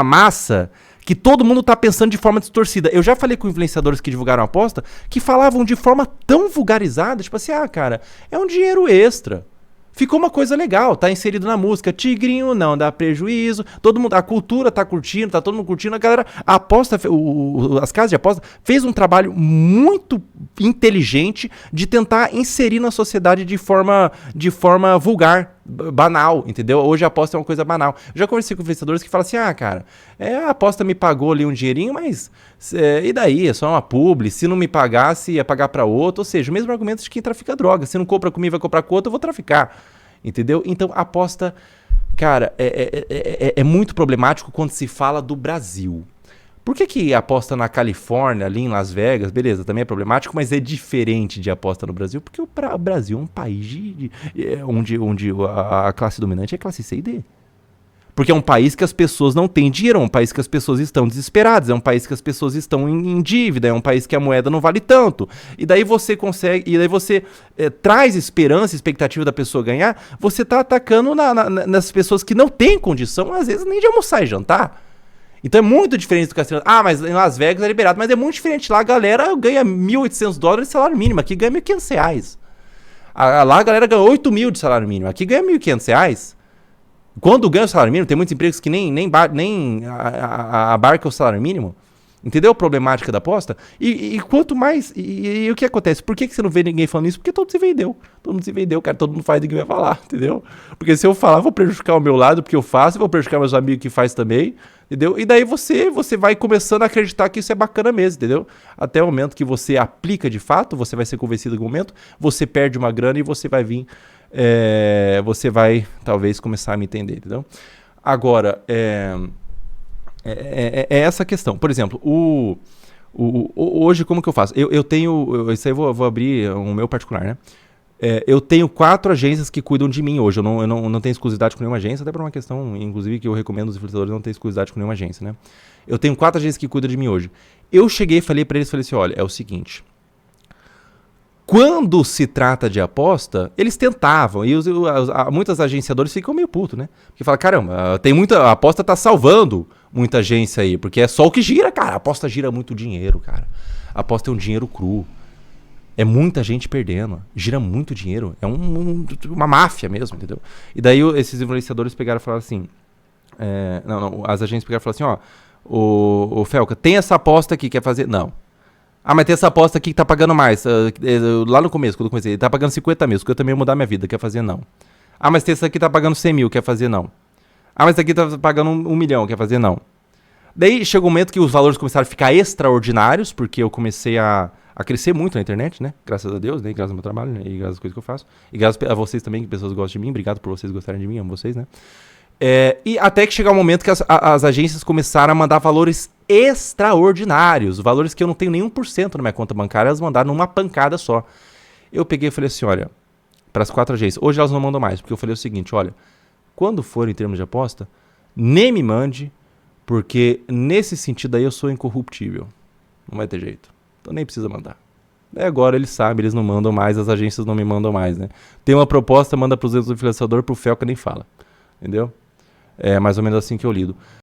massa que todo mundo tá pensando de forma distorcida. Eu já falei com influenciadores que divulgaram a aposta, que falavam de forma tão vulgarizada, tipo assim, cara, é um dinheiro extra. Ficou uma coisa legal, tá inserido na música, tigrinho não dá prejuízo, todo mundo, a cultura tá curtindo, tá todo mundo curtindo, a galera, a aposta, as casas de aposta fez um trabalho muito inteligente de tentar inserir na sociedade de forma vulgar, banal, entendeu? Hoje a aposta é uma coisa banal. Eu já conversei com influenciadores que falam assim, cara, a aposta me pagou ali um dinheirinho, mas e daí? É só uma publi, se não me pagasse ia pagar pra outro, ou seja, o mesmo argumento de quem trafica droga, se não compra comigo vai comprar com outro, eu vou traficar, entendeu? Então a aposta, cara, é muito problemático quando se fala do Brasil. Por que aposta na Califórnia, ali em Las Vegas, beleza, também é problemático, mas é diferente de aposta no Brasil, porque o Brasil é um país onde a classe dominante é classe C e D. Porque é um país que as pessoas não têm dinheiro, é um país que as pessoas estão desesperadas, é um país que as pessoas estão em dívida, é um país que a moeda não vale tanto. E daí você traz esperança, expectativa da pessoa ganhar, você tá atacando nas pessoas que não têm condição, às vezes, nem de almoçar e jantar. Então é muito diferente do Cassino. Mas em Las Vegas é liberado. Mas é muito diferente. Lá a galera ganha $1.800 de salário mínimo. Aqui ganha R$1.500. Lá a galera ganha 8 mil de salário mínimo. Aqui ganha R$1.500. Quando ganha o salário mínimo, tem muitos empregos que nem abarca o salário mínimo. Entendeu a problemática da aposta? E quanto mais... E o que acontece? Por que você não vê ninguém falando isso? Porque todo mundo se vendeu. Todo mundo se vendeu, cara. Todo mundo faz, ninguém vai falar, entendeu? Porque se eu falar, vou prejudicar o meu lado, porque eu faço, vou prejudicar meus amigos que faz também, entendeu? E daí você vai começando a acreditar que isso é bacana mesmo, entendeu? Até o momento que você aplica de fato, você vai ser convencido em algum momento, você perde uma grana e você vai vir... você vai, talvez, começar a me entender, entendeu? Agora, essa questão. Por exemplo, hoje como que eu faço? Eu tenho... Isso aí eu vou abrir o meu particular, né? Eu tenho 4 agências que cuidam de mim hoje. Eu não tenho exclusividade com nenhuma agência, até por uma questão, inclusive, que eu recomendo aos influenciadores não ter exclusividade com nenhuma agência, né? Eu tenho 4 agências que cuidam de mim hoje. Eu cheguei e falei pra eles, assim, olha, é o seguinte... Quando se trata de aposta, eles tentavam, e muitos agenciadores ficam meio putos, né? Porque falam, caramba, a aposta tá salvando muita agência aí, porque é só o que gira, cara. A aposta gira muito dinheiro, cara. A aposta é um dinheiro cru. É muita gente perdendo. Gira muito dinheiro. É uma máfia mesmo, entendeu? E daí esses influenciadores pegaram e falaram assim... as agências pegaram e falaram assim, ó... O Felca, tem essa aposta aqui, quer fazer? Não. Ah, mas tem essa aposta aqui que tá pagando mais. Lá no começo, quando eu comecei, ele tá pagando 50 mil, que eu também ia mudar minha vida, quer fazer? Não. Ah, mas tem essa aqui que tá pagando 100 mil, quer fazer? Não. Ah, mas essa aqui tá pagando 1 milhão, quer fazer? Não. Daí chegou um momento que os valores começaram a ficar extraordinários, porque eu comecei a crescer muito na internet, né? Graças a Deus, né? Graças ao meu trabalho, né? E graças às coisas que eu faço. E graças a vocês também, que pessoas gostam de mim. Obrigado por vocês gostarem de mim, amo vocês, né? E até que chegar um momento que as agências começaram a mandar valores extraordinários, valores que eu não tenho nem 1% na minha conta bancária, elas mandaram numa pancada só. Eu peguei e falei assim, olha, para as 4 agências, hoje elas não mandam mais, porque eu falei o seguinte, olha, quando for em termos de aposta, nem me mande, porque nesse sentido aí eu sou incorruptível, não vai ter jeito, então nem precisa mandar. Daí agora eles sabem, eles não mandam mais, as agências não me mandam mais, né? Tem uma proposta, manda para os influenciadores, pro Felca nem fala, entendeu? É mais ou menos assim que eu lido.